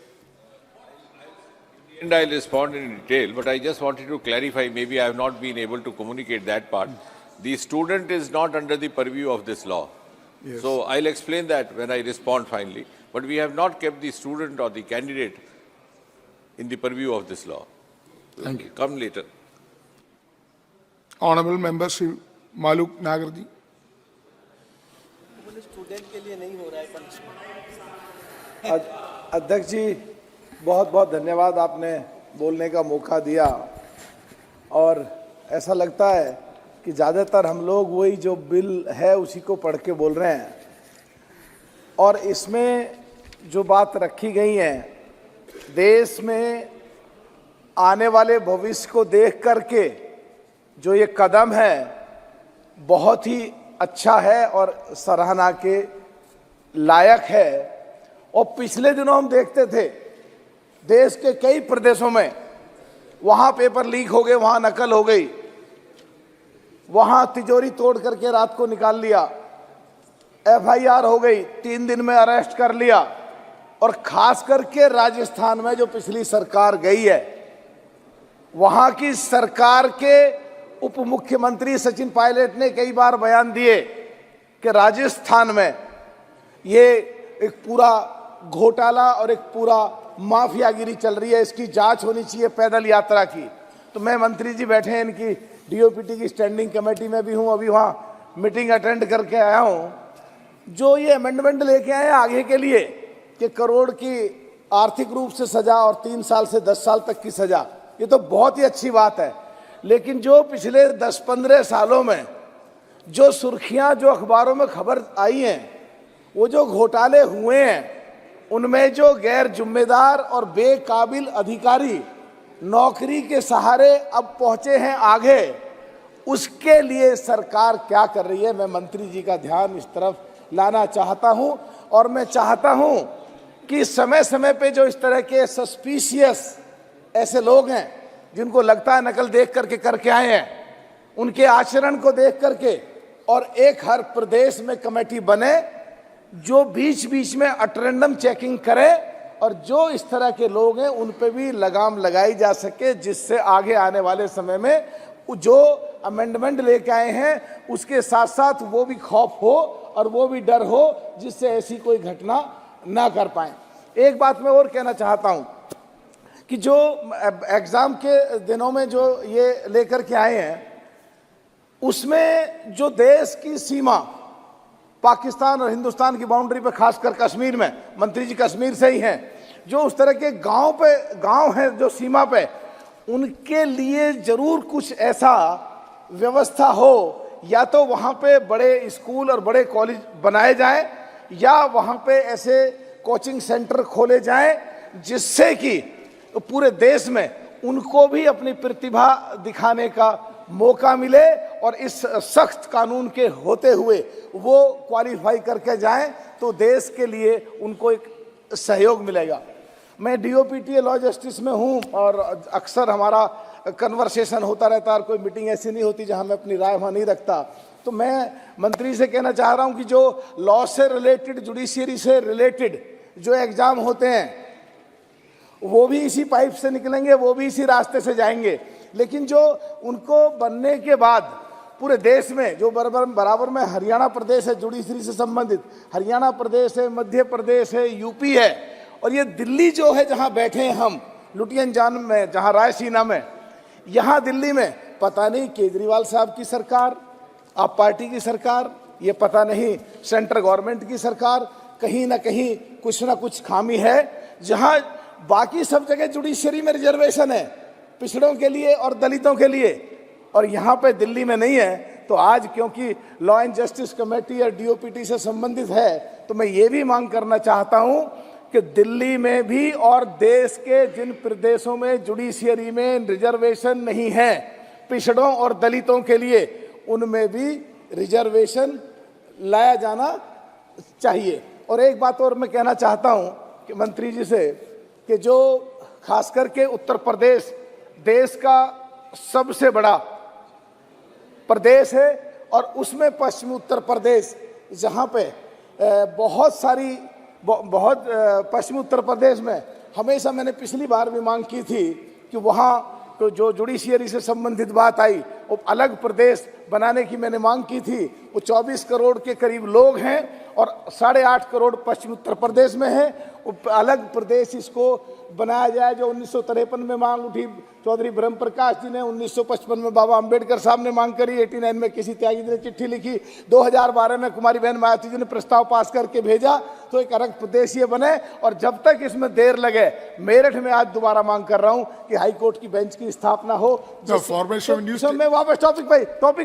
And I'll respond in detail, but I just wanted to clarify, maybe I have not been able to communicate that part. The student is not under the purview of this law. Yes. So I'll explain that when I respond finally. But we have not kept the student or the candidate in the purview of this law. Thank you. Come later. Honorable Member Shri Maluk Nagar ji. Student के लिए नहीं हो रहा है punishment. अध्यक्ष जी, बहुत बहुत धन्यवाद, आपने बोलने का मौका दिया। और ऐसा लगता है कि ज़्यादातर हम लोग वही जो बिल है उसी को पढ़ के बोल रहे हैं। और इसमें जो बात रखी गई है, देश में आने वाले भविष्य को देख करके जो ये कदम है, बहुत ही अच्छा है और सराहना के लायक है। और पिछले दिनों हम देखते थे देश के कई प्रदेशों में, वहाँ पेपर लीक हो गए, वहाँ नकल हो गई, वहाँ तिजोरी तोड़ करके रात को निकाल लिया, FIR हो गई, 3 दिन में अरेस्ट कर लिया। और खास करके राजस्थान में जो पिछली सरकार गई है, वहाँ की सरकार के उप मुख्यमंत्री सचिन पायलट ने कई बार बयान दिए कि राजस्थान में ये एक पूरा घोटाला और एक पूरा माफियागिरी चल रही है, इसकी जांच होनी चाहिए पैदल यात्रा की। तो मैं, मंत्री जी बैठे हैं, इनकी DOPT की स्टैंडिंग कमेटी में भी हूँ, अभी वहाँ मीटिंग अटेंड करके आया हूँ। जो ये अमेंडमेंट लेके आए आगे के लिए कि करोड़ की आर्थिक रूप से सजा और 3 साल से 10 साल तक की सजा, ये तो बहुत ही अच्छी बात है। लेकिन जो पिछले 10-15 सालों में जो सुर्खियां, जो अखबारों में खबर आई हैं, वो जो घोटाले हुए हैं, उनमें जो गैर जिम्मेदार और बेकाबिल अधिकारी नौकरी के सहारे अब पहुंचे हैं आगे, उसके लिए सरकार क्या कर रही है, मैं मंत्री जी का ध्यान इस तरफ लाना चाहता हूं। और मैं चाहता हूं कि समय समय पे जो इस तरह के सस्पिशियस ऐसे लोग हैं, जिनको लगता है नकल देख करके करके आए हैं, उनके आचरण को देख करके और एक हर प्रदेश में कमेटी बने जो बीच बीच में अटेंडम चेकिंग करे, और जो इस तरह के लोग हैं उन पे भी लगाम लगाई जा सके, जिससे आगे आने वाले समय में जो अमेंडमेंट लेके आए हैं उसके साथ साथ वो भी खौफ हो और वो भी डर हो, जिससे ऐसी कोई घटना ना कर पाए। एक बात मैं और कहना चाहता हूं कि जो एग्जाम के दिनों में जो ये लेकर के आए हैं, उसमें जो देश की सीमा पाकिस्तान और हिंदुस्तान की बाउंड्री पे, खासकर कश्मीर में, मंत्री जी कश्मीर से ही हैं, जो उस तरह के गांव हैं जो सीमा पे, उनके लिए जरूर कुछ ऐसा व्यवस्था हो, या तो वहाँ पे बड़े स्कूल और बड़े कॉलेज बनाए जाएं, या वहाँ पे ऐसे कोचिंग सेंटर खोले जाएं जिससे कि पूरे देश में उनको भी अपनी प्रतिभा दिखाने का मौका मिले और इस सख्त कानून के होते हुए वो क्वालिफाई करके जाएं, तो देश के लिए उनको एक सहयोग मिलेगा। मैं डीओपीटी लॉ जस्टिस में हूं और अक्सर हमारा कन्वर्सेशन होता रहता है और कोई मीटिंग ऐसी नहीं होती जहां मैं अपनी राय वहां नहीं रखता। तो मैं मंत्री से कहना चाह रहा हूं कि जो लॉ से रिलेटेड, जुडिशियरी से रिलेटेड जो एग्जाम होते हैं वो भी इसी पाइप से निकलेंगे, वो भी इसी रास्ते से जाएंगे, लेकिन जो उनको बनने के बाद पूरे देश में जो बराबर में हरियाणा प्रदेश है जुडिशरी से संबंधित, हरियाणा प्रदेश है, मध्य प्रदेश है, यूपी है, और ये दिल्ली जो है जहां बैठे हैं हम लुटियन जान में, जहां रायसीना में, यहाँ दिल्ली में पता नहीं केजरीवाल साहब की सरकार, आप पार्टी की सरकार, ये पता नहीं सेंट्रल गवर्नमेंट की सरकार, कहीं ना कहीं कुछ ना कुछ खामी है। जहां बाकी सब जगह जुडिशरी में रिजर्वेशन है पिछड़ों के लिए और दलितों के लिए, और यहाँ पे दिल्ली में नहीं है, तो आज क्योंकि लॉ एंड जस्टिस कमेटी और डीओपीटी से संबंधित है, तो मैं ये भी मांग करना चाहता हूँ कि दिल्ली में भी और देश के जिन प्रदेशों में जुडिशियरी में रिजर्वेशन नहीं है पिछड़ों और दलितों के लिए, उनमें भी रिजर्वेशन लाया जाना चाहिए। और एक बात और मैं कहना चाहता हूं कि मंत्री जी से कि जो खास करके उत्तर प्रदेश देश का सबसे बड़ा प्रदेश है और उसमें पश्चिमी उत्तर प्रदेश, जहां पे बहुत पश्चिमी उत्तर प्रदेश में हमेशा मैंने पिछली बार भी मांग की थी कि वहाँ तो जो जुडिशियरी से संबंधित बात आई, वो अलग प्रदेश बनाने की मैंने मांग की थी। वो 24 करोड़ के करीब लोग हैं और 8.5 करोड़ पश्चिम उत्तर प्रदेश में है, वो अलग प्रदेश इसको बनाया जाए। जो 1953 में मांग उठी, चौधरी ब्रह्म प्रकाश जी ने, 1955 में बाबा अंबेडकर साहब ने मांग करी, 89 में किसी त्यागी ने चिट्ठी लिखी, 2012 में कुमारी बहन मायावती जी ने प्रस्ताव पास करके भेजा, तो एक अलग प्रदेश ये बने। और जब तक इसमें देर लगे, मेरठ में आज दोबारा मांग कर रहा हूं कि हाई कोर्ट की बेंच की स्थापना हो। मैं वापस टॉपिक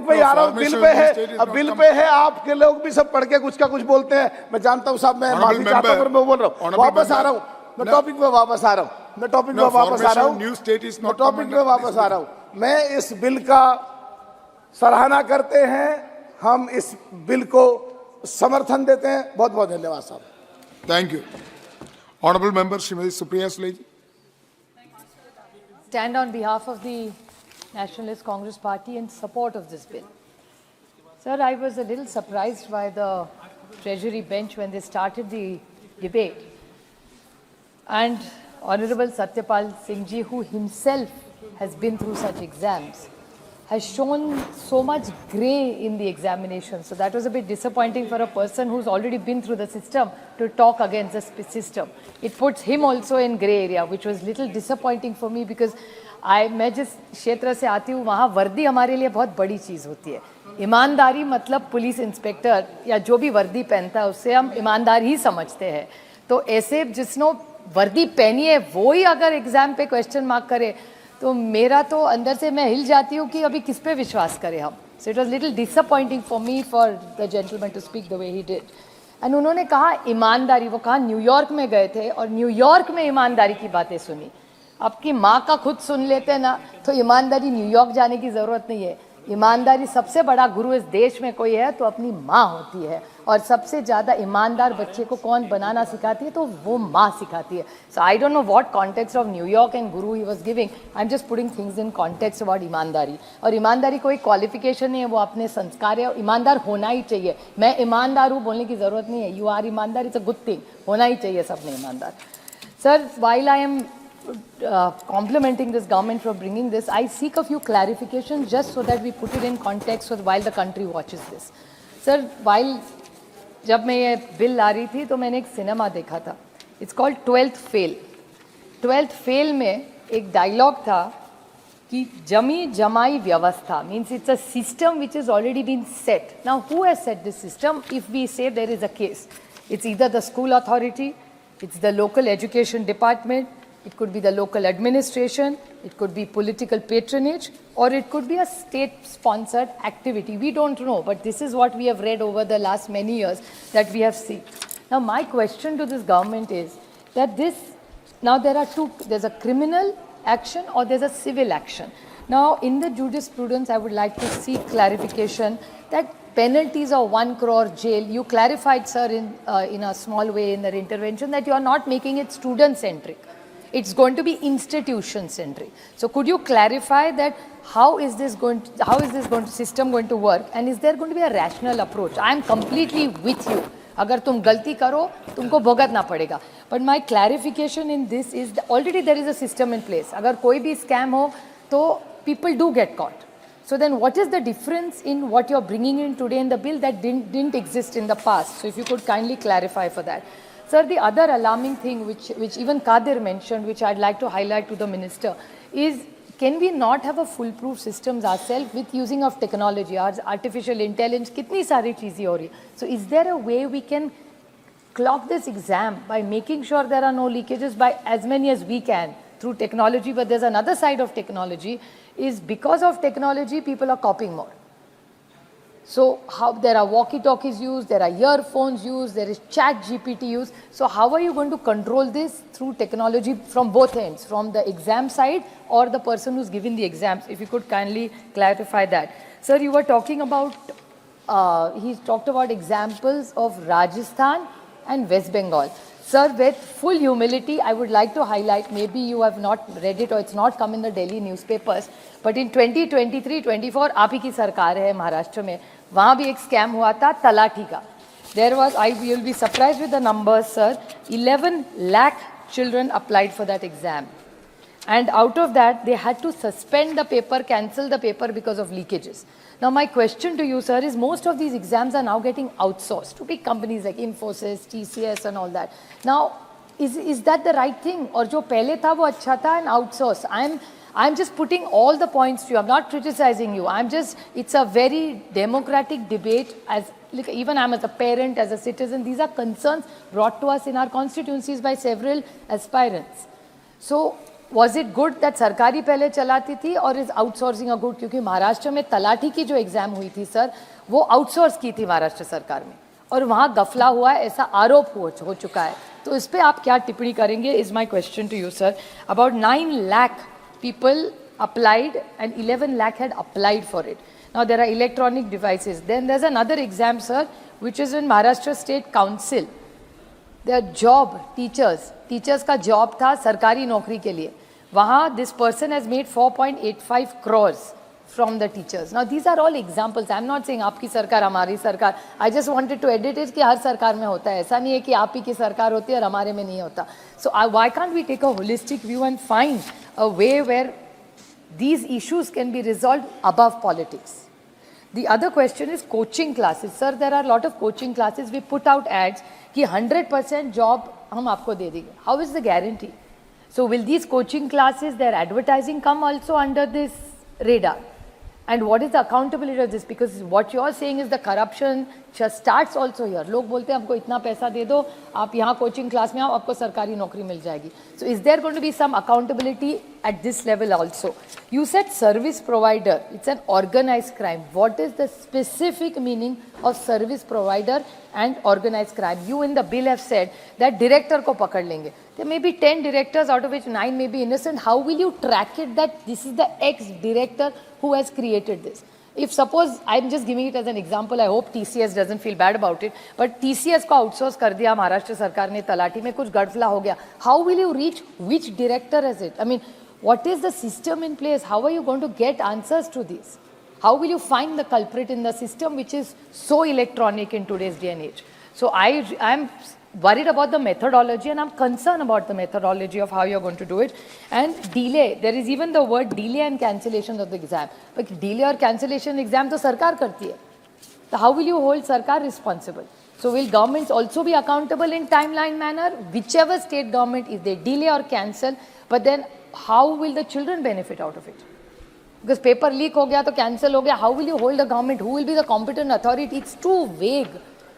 पे आ रहा हूँ, बिल पे है, अब बिल पे है, आपके लोग भी सब पढ़ के कुछ का कुछ बोलते हैं, मैं जानता हूँ साहब, मैं माफी चाहता हूँ, मैं बोल रहा हूँ, वापस आ रहा हूँ, मैं टॉपिक पे वापस आ रहा हूँ, मैं टॉपिक पे वापस आ रहा हूँ, मैं टॉपिक पे वापस आ रहा हूँ। मैं इस बिल का सराहना करते हैं, हम इस बिल को समर्थन देते हैं। बहुत बहुत धन्यवाद साहब। Thank you. Honorable Member Srimati Supriya Sule ji. Stand on behalf of the Nationalist Congress Party in support of this bill. Sir, I was a little surprised by the Treasury bench when they started the debate. And Honorable Satyapal Singh ji, who himself has been through such exams, has shown so much grey in the examination. So that was a bit disappointing for a person who's already been through the system to talk against the system. It puts him also in grey area, which was little disappointing for me because मैं जिस क्षेत्र से आती हूँ वहाँ वर्दी हमारे लिए बहुत बड़ी चीज़ होती है। ईमानदारी मतलब पुलिस इंस्पेक्टर या जो भी वर्दी पहनता है उससे हम ईमानदार ही समझते हैं। तो ऐसे जिसने वर्दी पहनी है वो ही अगर एग्जाम पे क्वेश्चन मार्क करे तो मेरा तो अंदर से मैं हिल जाती हूँ कि अभी किस पे विश्वास करें हम। So it was little disappointing for me for the gentleman to speak the way he did. And उन्होंने कहा ईमानदारी, वो कहा न्यूयॉर्क में गए थे और न्यूयॉर्क में ईमानदारी की बातें सुनी। आपकी माँ का खुद सुन लेते ना तो ईमानदारी न्यूयॉर्क जाने की ज़रूरत नहीं है। ईमानदारी सबसे बड़ा गुरु इस देश में कोई है तो अपनी माँ होती है, और सबसे ज़्यादा ईमानदार बच्चे को कौन बनाना सिखाती है तो वो माँ सिखाती है। So I don't know what context of New York and guru he was giving, I am just putting things in context about imandari. और ईमानदारी कोई क्वालिफिकेशन नहीं है, वो अपने संस्कार है, ईमानदार होना ही चाहिए। मैं ईमानदार हूँ बोलने की ज़रूरत नहीं है, यू आर ईमानदार, इट्स अ गुड थिंग, होना ही चाहिए सबने ईमानदार। Sir, while I am complimenting this government for bringing this, I seek a few clarifications just so that we put it in context so while the country watches this. Sir, while जब मैं ये bill ला रही थी तो मैंने एक cinema देखा था, it's called 12th Fail. 12th Fail में एक डायलॉग था कि जमी जमाई व्यवस्था means it's a system which has already been set. Now, who has set this system? If we say there is a case, it's either the school authority, it's the local education department, it could be the local administration, it could be political patronage, or it could be a state-sponsored activity. We don't know, but this is what we have read over the last many years that we have seen. Now, my question to this government is that now there are there's a criminal action or there's a civil action. Now, in the jurisprudence, I would like to seek clarification that penalties of 1 crore jail, you clarified, sir, in a small way in their intervention that you are not making it student-centric. It's going to be institution-centric. So could you clarify that how is this system going to work, and is there going to be a rational approach? I am completely with you. अगर तुम गलती करो तुमको भुगतना पड़ेगा. But my clarification in this is that already there is a system in place. अगर कोई भी scam हो तो people do get caught. So then what is the difference in what you're bringing in today in the bill that didn't exist in the past? So if you could kindly clarify for that. Sir, the other alarming thing which even Kadir mentioned, which I'd like to highlight to the minister, is can we not have a foolproof systems ourselves with using of technology, artificial intelligence, kitni sari cheezein ho rahi. So is there a way we can clock this exam by making sure there are no leakages by as many as we can through technology? But there's another side of technology, is because of technology, people are copying more. So how there are walkie-talkies used, there are earphones used, there is chat GPT used. So how are you going to control this through technology from both ends, from the exam side or the person who's giving the exams? If you could kindly clarify that. Sir, you were talking about, he talked about examples of Rajasthan and West Bengal. Sir, with full humility, I would like to highlight, maybe you have not read it or it's not come in the Delhi newspapers, but in 2023-24, आप ही की सरकार है महाराष्ट्र में, वहाँ भी एक scam हुआ था तलाठी का. There was, you will be surprised with the numbers, sir, 11 lakh children applied for that exam. And out of that, they had to suspend the paper, cancel the paper because of leakages. Now, my question to you, sir, is most of these exams are now getting outsourced to big companies like Infosys, TCS and all that. Now, is that the right thing? Or jo pehle tha wo acha tha and outsource? I'm just putting all the points to you. I'm not criticizing you. It's a very democratic debate. Even I'm as a parent, as a citizen, these are concerns brought to us in our constituencies by several aspirants. So, was it good that सरकारी पहले चलाती थी और is outsourcing a good? क्योंकि महाराष्ट्र में तलाठी की जो exam हुई थी सर, वो आउटसोर्स की थी महाराष्ट्र सरकार में और वहाँ गफला हुआ है ऐसा आरोप हो चुका है. तो इस पे आप क्या टिप्पणी करेंगे? Is my question to you, sir. About 9 lakh people applied and 11 lakh had applied for it. Now there are electronic devices. Then there's another exam, sir, which is in Maharashtra State Council. Their job, teachers का job था सरकारी नौकरी के लिए. वहाँ this person has made 4.85 crores from the teachers. Now these are all examples. I'm not saying आपकी सरकार हमारी सरकार. I just wanted to edit it कि हर सरकार में होता है. ऐसा नहीं है कि आप ही की सरकार होती है और हमारे में नहीं होता. So why can't we take a holistic view and find a way where these issues can be resolved above politics? The other question is coaching classes. Sir, there are a lot of coaching classes. We put out ads कि 100% job हम आपको दे देंगे. How is the guarantee? So will these coaching classes, their advertising come also under this radar? And what is the accountability of this? Because what you are saying is the corruption just starts also here. लोग बोलते हैं हमको इतना पैसा दे दो, आप यहाँ coaching class में आओ, आपको सरकारी नौकरी मिल जाएगी. So is there going to be some accountability at this level also? You said service provider. It's an organized crime. What is the specific meaning of service provider and organized crime? You in the bill have said that director को पकड़ लेंगे. There may be 10 directors out of which 9 may be innocent. How will you track it that this is the ex-director who has created this? If suppose, I'm just giving it as an example, I hope TCS doesn't feel bad about it, but TCS को outsource कर दिया महाराष्ट्र सरकार ने तलाठी में कुछ गड़फला हो गया. How will you reach which director is it? I mean, what is the system in place? How are you going to get answers to this? How will you find the culprit in the system which is so electronic in today's day and age? So I'm worried about the methodology and I'm concerned about the methodology of how you're going to do it. And delay, there is even the word delay and cancellation of the exam. But delay or cancellation exam to sarkar karti hai. So how will you hold sarkar responsible? So will governments also be accountable in timeline manner? Whichever state government, if they delay or cancel, but then how will the children benefit out of it? Because paper leak हो गया तो cancel हो गया. How will you hold the government? Who will be the competent authority? It's too vague.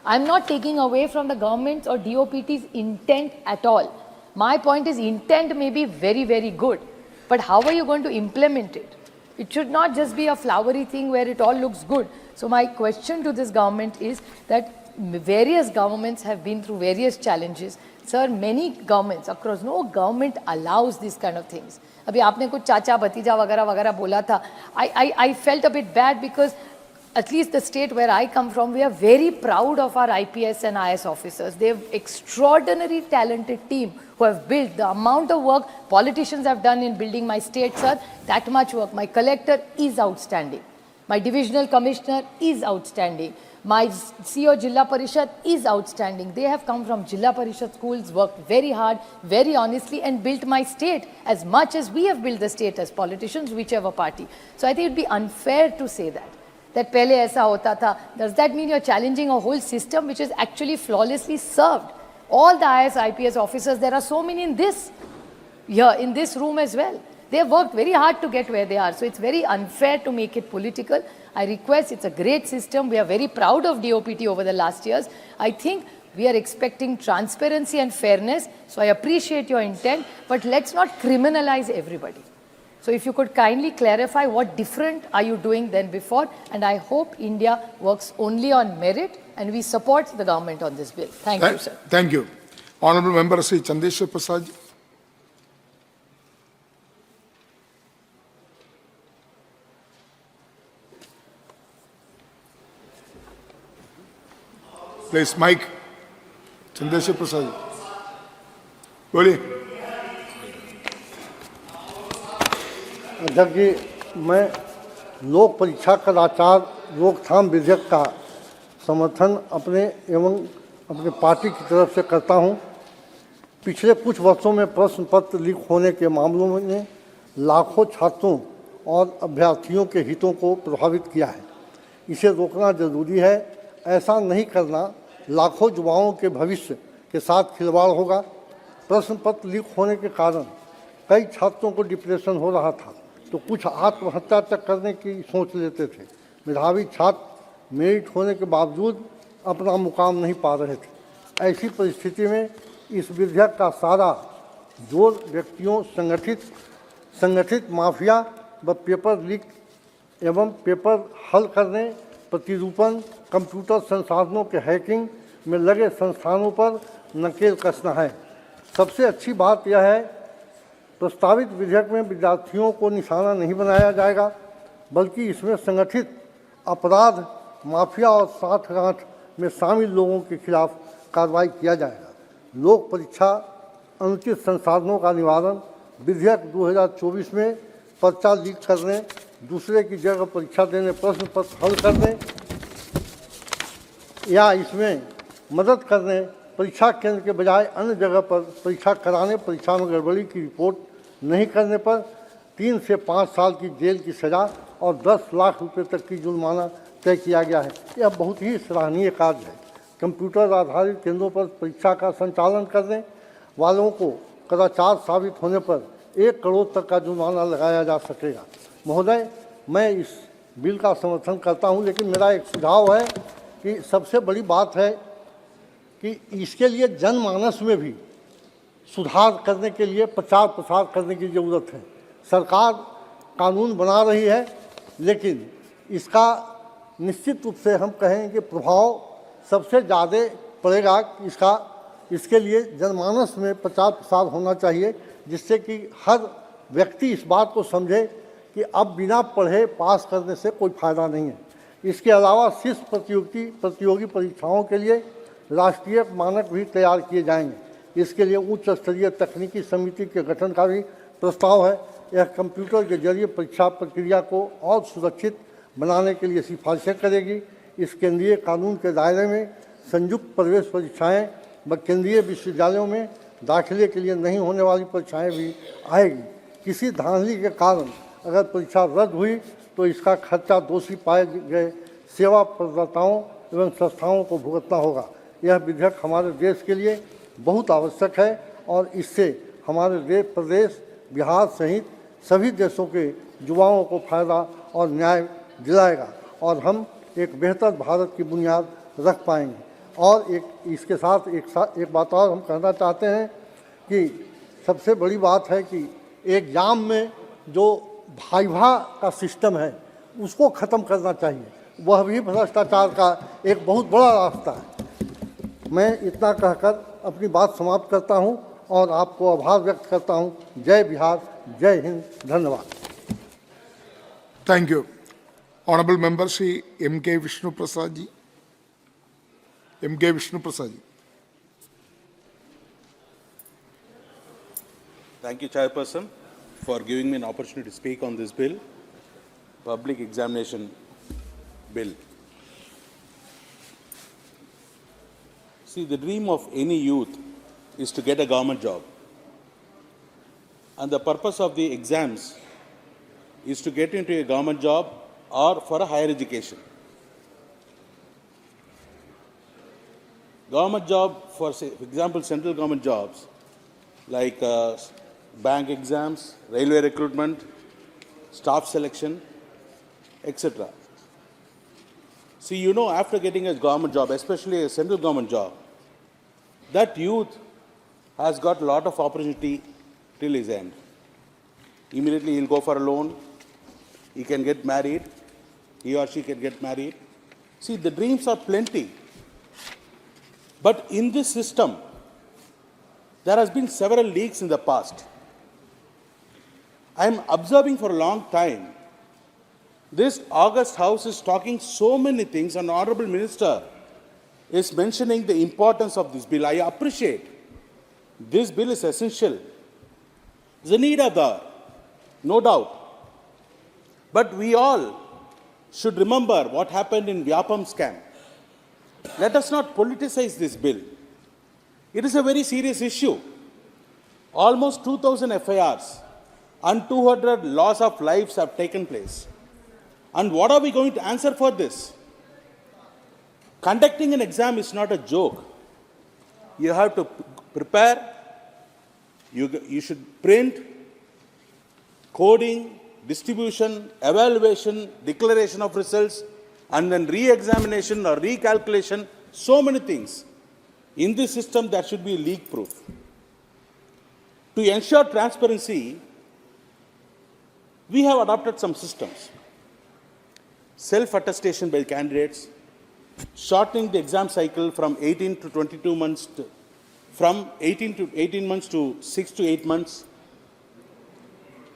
I'm not taking away from the government's or DOPT's intent at all. My point is intent may be very, very good, but how are you going to implement it? It should not just be a flowery thing where it all looks good. So my question to this government is that various governments have been through various challenges. Sir, many governments across, no government allows these kind of things. अभी आपने कुछ चाचा भतीजा वगैरह वगैरह बोला था. I felt a bit bad because at least the state where I come from, we are very proud of our IPS and IS officers. They have extraordinary talented team who have built the amount of work politicians have done in building my state, sir. That much work. My collector is outstanding. My divisional commissioner is outstanding. My CEO Jilla Parishad is outstanding. They have come from Jilla Parishad schools, worked very hard, very honestly, and built my state as much as we have built the state as politicians, whichever party. So I think it would be unfair to say that pehle aisa hota tha. Does that mean you're challenging a whole system which is actually flawlessly served? All the IS, IPS officers, there are so many in this room as well. They have worked very hard to get where they are. So it's very unfair to make it political. I request, it's a great system. We are very proud of DOPT over the last years. I think we are expecting transparency and fairness. So I appreciate your intent, but let's not criminalize everybody. So if you could kindly clarify what different are you doing than before, and I hope India works only on merit, and we support the government on this bill. Thank you, sir. Thank you. Honorable Member Sri Chandeshwar Prasad. Please, mic. Chandeshwar Prasad. बोलिए. अध्यक्ष जी, मैं लोक परीक्षा कदाचार रोकथाम विधेयक का समर्थन अपने एवं अपने पार्टी की तरफ से करता हूं। पिछले कुछ वर्षों में प्रश्न पत्र लीक होने के मामलों ने लाखों छात्रों और अभ्यर्थियों के हितों को प्रभावित किया है। इसे रोकना जरूरी है। ऐसा नहीं करना लाखों युवाओं के भविष्य के साथ खिलवाड़ होगा। प्रश्न पत्र लीक होने के कारण कई छात्रों को डिप्रेशन हो रहा था, तो कुछ आत्महत्या तक करने की सोच लेते थे। मेधावी छात्र मेरिट होने के बावजूद अपना मुकाम नहीं पा रहे थे। ऐसी परिस्थिति में इस विधेयक का सारा जोर व्यक्तियों, संगठित माफिया व पेपर लीक एवं पेपर हल करने, प्रतिरूपण, कंप्यूटर संसाधनों के हैकिंग में लगे संस्थानों पर नकेल कसना है। सबसे अच्छी बात यह है, प्रस्तावित विधेयक में विद्यार्थियों को निशाना नहीं बनाया जाएगा, बल्कि इसमें संगठित अपराध, माफिया और साठगांठ में शामिल लोगों के खिलाफ कार्रवाई किया जाएगा। लोक परीक्षा अनुचित संसाधनों का निवारण, विधेयक 2024 में पर्चा लीक करने, दूसरे की जगह परीक्षा देने, प्रश्न पत्र हल करने या इसमें मदद करने, परीक्षा केंद्र के बजाय अन्य जगह पर परीक्षा कराने, परीक्षा में गड़बड़ी की रिपोर्ट नहीं करने पर 3 से 5 साल की जेल की सज़ा और 10 लाख रुपए तक की जुर्माना तय किया गया है। यह बहुत ही सराहनीय कार्य है। कंप्यूटर आधारित केंद्रों पर परीक्षा का संचालन करने वालों को कदाचार साबित होने पर 1 करोड़ तक का जुर्माना लगाया जा सकेगा। महोदय, मैं इस बिल का समर्थन करता हूं, लेकिन मेरा एक सुझाव है कि सबसे बड़ी बात है कि इसके लिए जनमानस में भी सुधार करने के लिए प्रचार प्रसार करने की ज़रूरत है। सरकार कानून बना रही है, लेकिन इसका निश्चित रूप से हम कहें कि प्रभाव सबसे ज़्यादा पड़ेगा। इसके लिए जनमानस में प्रचार प्रसार होना चाहिए, जिससे कि हर व्यक्ति इस बात को समझे कि अब बिना पढ़े पास करने से कोई फ़ायदा नहीं है। इसके अलावा शीर्ष प्रतियोगी परीक्षाओं के लिए राष्ट्रीय मानक भी तैयार किए जाएंगे। इसके लिए उच्च स्तरीय तकनीकी समिति के गठन का भी प्रस्ताव है। यह कंप्यूटर के जरिए परीक्षा प्रक्रिया को और सुरक्षित बनाने के लिए सिफारिशें करेगी। इस केंद्रीय कानून के दायरे में संयुक्त प्रवेश परीक्षाएं व केंद्रीय विश्वविद्यालयों में दाखिले के लिए नहीं होने वाली परीक्षाएं भी आएगी। किसी धांधली के कारण अगर परीक्षा रद्द हुई तो इसका खर्चा दोषी पाए गए सेवा प्रदाताओं एवं संस्थाओं को भुगतना होगा। यह विधेयक हमारे देश के लिए बहुत आवश्यक है और इससे हमारे प्रदेश, बिहार सहित सभी देशों के युवाओं को फायदा और न्याय दिलाएगा और हम एक बेहतर भारत की बुनियाद रख पाएंगे। और इसके साथ एक बात और हम कहना चाहते हैं कि सबसे बड़ी बात है कि एग्ज़ाम में जो वाइवा का सिस्टम है उसको ख़त्म करना चाहिए, वह भी भ्रष्टाचार का एक बहुत बड़ा रास्ता है। मैं इतना कहकर अपनी बात समाप्त करता हूं और आपको आभार व्यक्त करता हूं। जय बिहार, जय हिंद, धन्यवाद। Thank you. Honorable Member Shri M.K. Vishnu Prasad ji. M.K. Vishnu Prasad ji. Thank you, Chairperson, for giving me an opportunity to speak on this bill, Public Examination Bill. See, the dream of any youth is to get a government job. And the purpose of the exams is to get into a government job or for a higher education. Government job, for example, central government jobs like bank exams, railway recruitment, staff selection, etc. See, you know, after getting a government job, especially a central government job, that youth has got a lot of opportunity till his end. Immediately he'll go for a loan, he can get married, he or she can get married. See, the dreams are plenty. But in this system, there has been several leaks in the past. I am observing for a long time. This August House is talking so many things, and Honorable Minister is mentioning the importance of this bill. I appreciate. This bill is essential. There's a need of that, no doubt. But we all should remember what happened in Vyapam scam. Let us not politicize this bill. It is a very serious issue. Almost 2,000 FIRs and 200 loss of lives have taken place. And what are we going to answer for this? Conducting an exam is not a joke. You have to prepare, you should print, coding, distribution, evaluation, declaration of results, and then re-examination or recalculation, so many things. In this system, there should be leak-proof. To ensure transparency, we have adopted some systems. Self-attestation by candidates, shortening the exam cycle from 18 to 22 months, from 18 months to 6 to 8 months,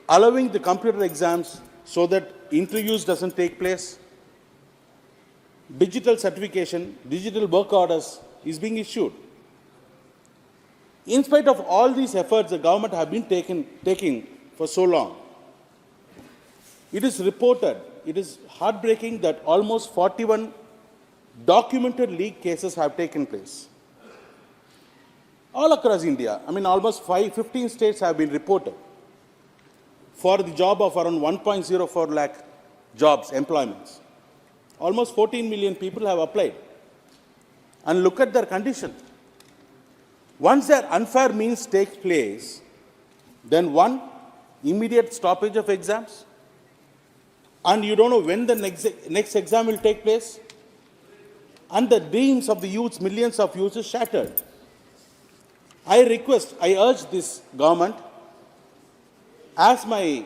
allowing the computer exams so that interviews doesn't take place, digital certification, digital work orders is being issued. In spite of all these efforts the government have been taking for so long, it is reported, it is heartbreaking that almost 41 documented leak cases have taken place. All across India, I mean almost 15 states have been reported for the job of around 1.04 lakh jobs, employments. Almost 14 million people have applied. And look at their condition. Once their unfair means take place, then one, immediate stoppage of exams, and you don't know when the next exam will take place, and the dreams of the youths, millions of youths, is shattered. I urge this government, as my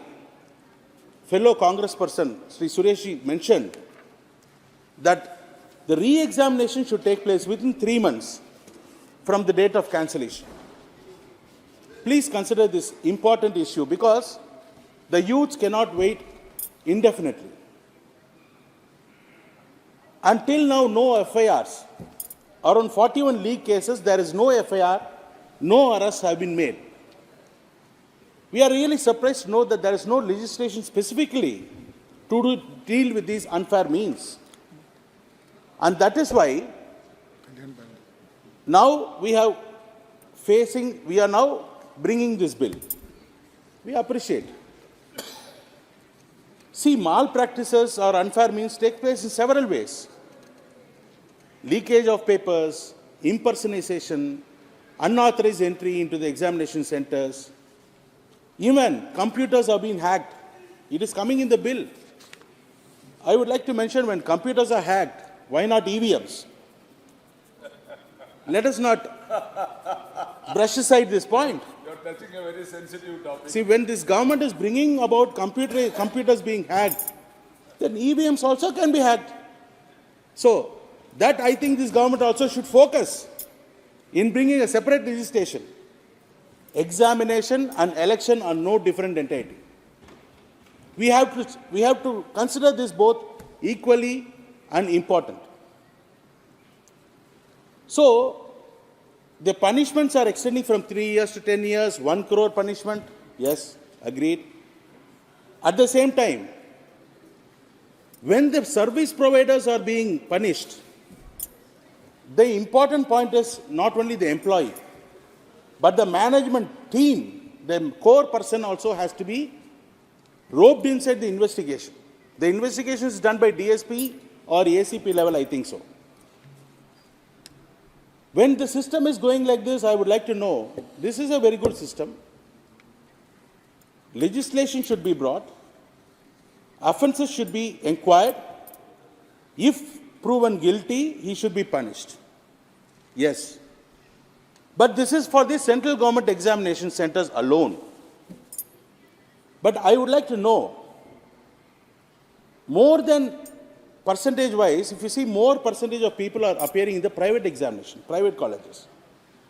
fellow congressperson, Sri Suresh mentioned, that the re-examination should take place within 3 months from the date of cancellation. Please consider this important issue because the youths cannot wait indefinitely. Until now, no FIRs. Around 41 leak cases, there is no FIR, no arrests have been made. We are really surprised to know that there is no legislation specifically to deal with these unfair means. And that is why now we are now bringing this bill. We appreciate. See, malpractices or unfair means take place in several ways. Leakage of papers, impersonation, unauthorized entry into the examination centers. Even computers are being hacked It is coming in the bill. I would like to mention, when computers are hacked, why not EVMs? Let us not brush aside this point. You're touching a very sensitive topic. See, when this government is bringing about computers being hacked, then EVMs also can be hacked. So, that I think this government also should focus in bringing a separate legislation. Examination and election are no different entity. We have to consider this both equally and important. So, the punishments are extending from 3 years to 10 years, 1 crore punishment. Yes, agreed. At the same time, when the service providers are being punished, the important point is not only the employee, but the management team, the core person also has to be roped inside the investigation. The investigation is done by DSP or ACP level, I think so. When the system is going like this, I would like to know, this is a very good system. Legislation should be brought. Offences should be inquired. If proven guilty, he should be punished. Yes. But this is for the central government examination centers alone. But I would like to know, more than percentage-wise, if you see, more percentage of people are appearing in the private examination, private colleges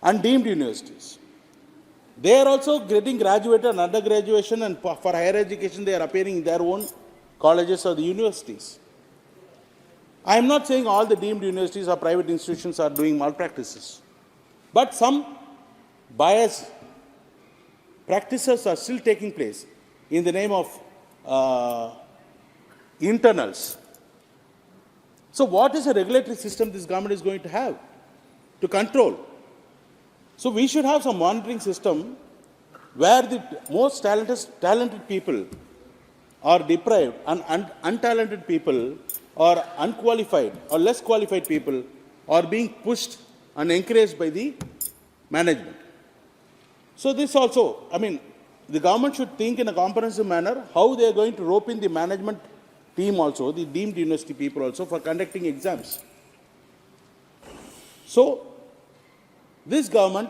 and deemed universities. They are also getting graduated and undergraduation, and for higher education they are appearing in their own colleges or the universities. I am not saying all the deemed universities or private institutions are doing malpractices, but some biased practices are still taking place in the name of internals. So what is a regulatory system this government is going to have to control? So we should have some monitoring system where the most talented people are deprived and untalented people or unqualified or less qualified people are being pushed and encouraged by the management. So this also, I mean, the government should think in a comprehensive manner how they are going to rope in the management team also, the deemed university people also, for conducting exams. So, this government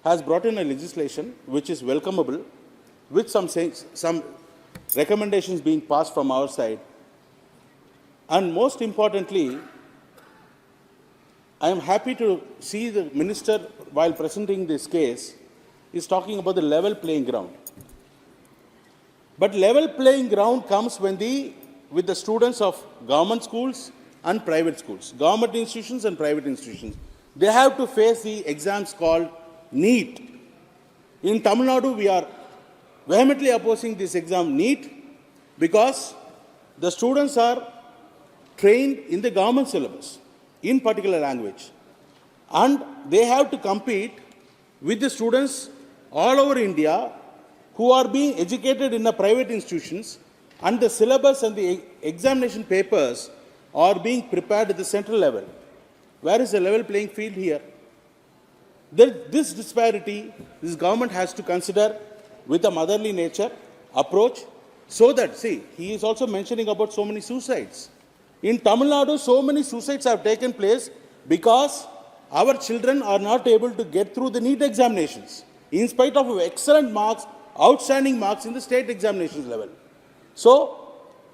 has brought in a legislation which is welcomeable, with some recommendations being passed from our side. And most importantly, I am happy to see the minister, while presenting this case, is talking about the level playing ground. But level playing ground comes with the students of government schools and private schools, government institutions and private institutions. They have to face the exams called NEET. In Tamil Nadu, we are vehemently opposing this exam NEET because the students are trained in the government syllabus in particular language, and they have to compete with the students all over India who are being educated in the private institutions, and the syllabus and the examination papers are being prepared at the central level. Where is the level playing field here? This disparity, this government has to consider with a motherly nature approach, so that, see, he is also mentioning about so many suicides. In Tamil Nadu, so many suicides have taken place because our children are not able to get through the NEET examinations, in spite of excellent marks, outstanding marks in the state examinations level. So,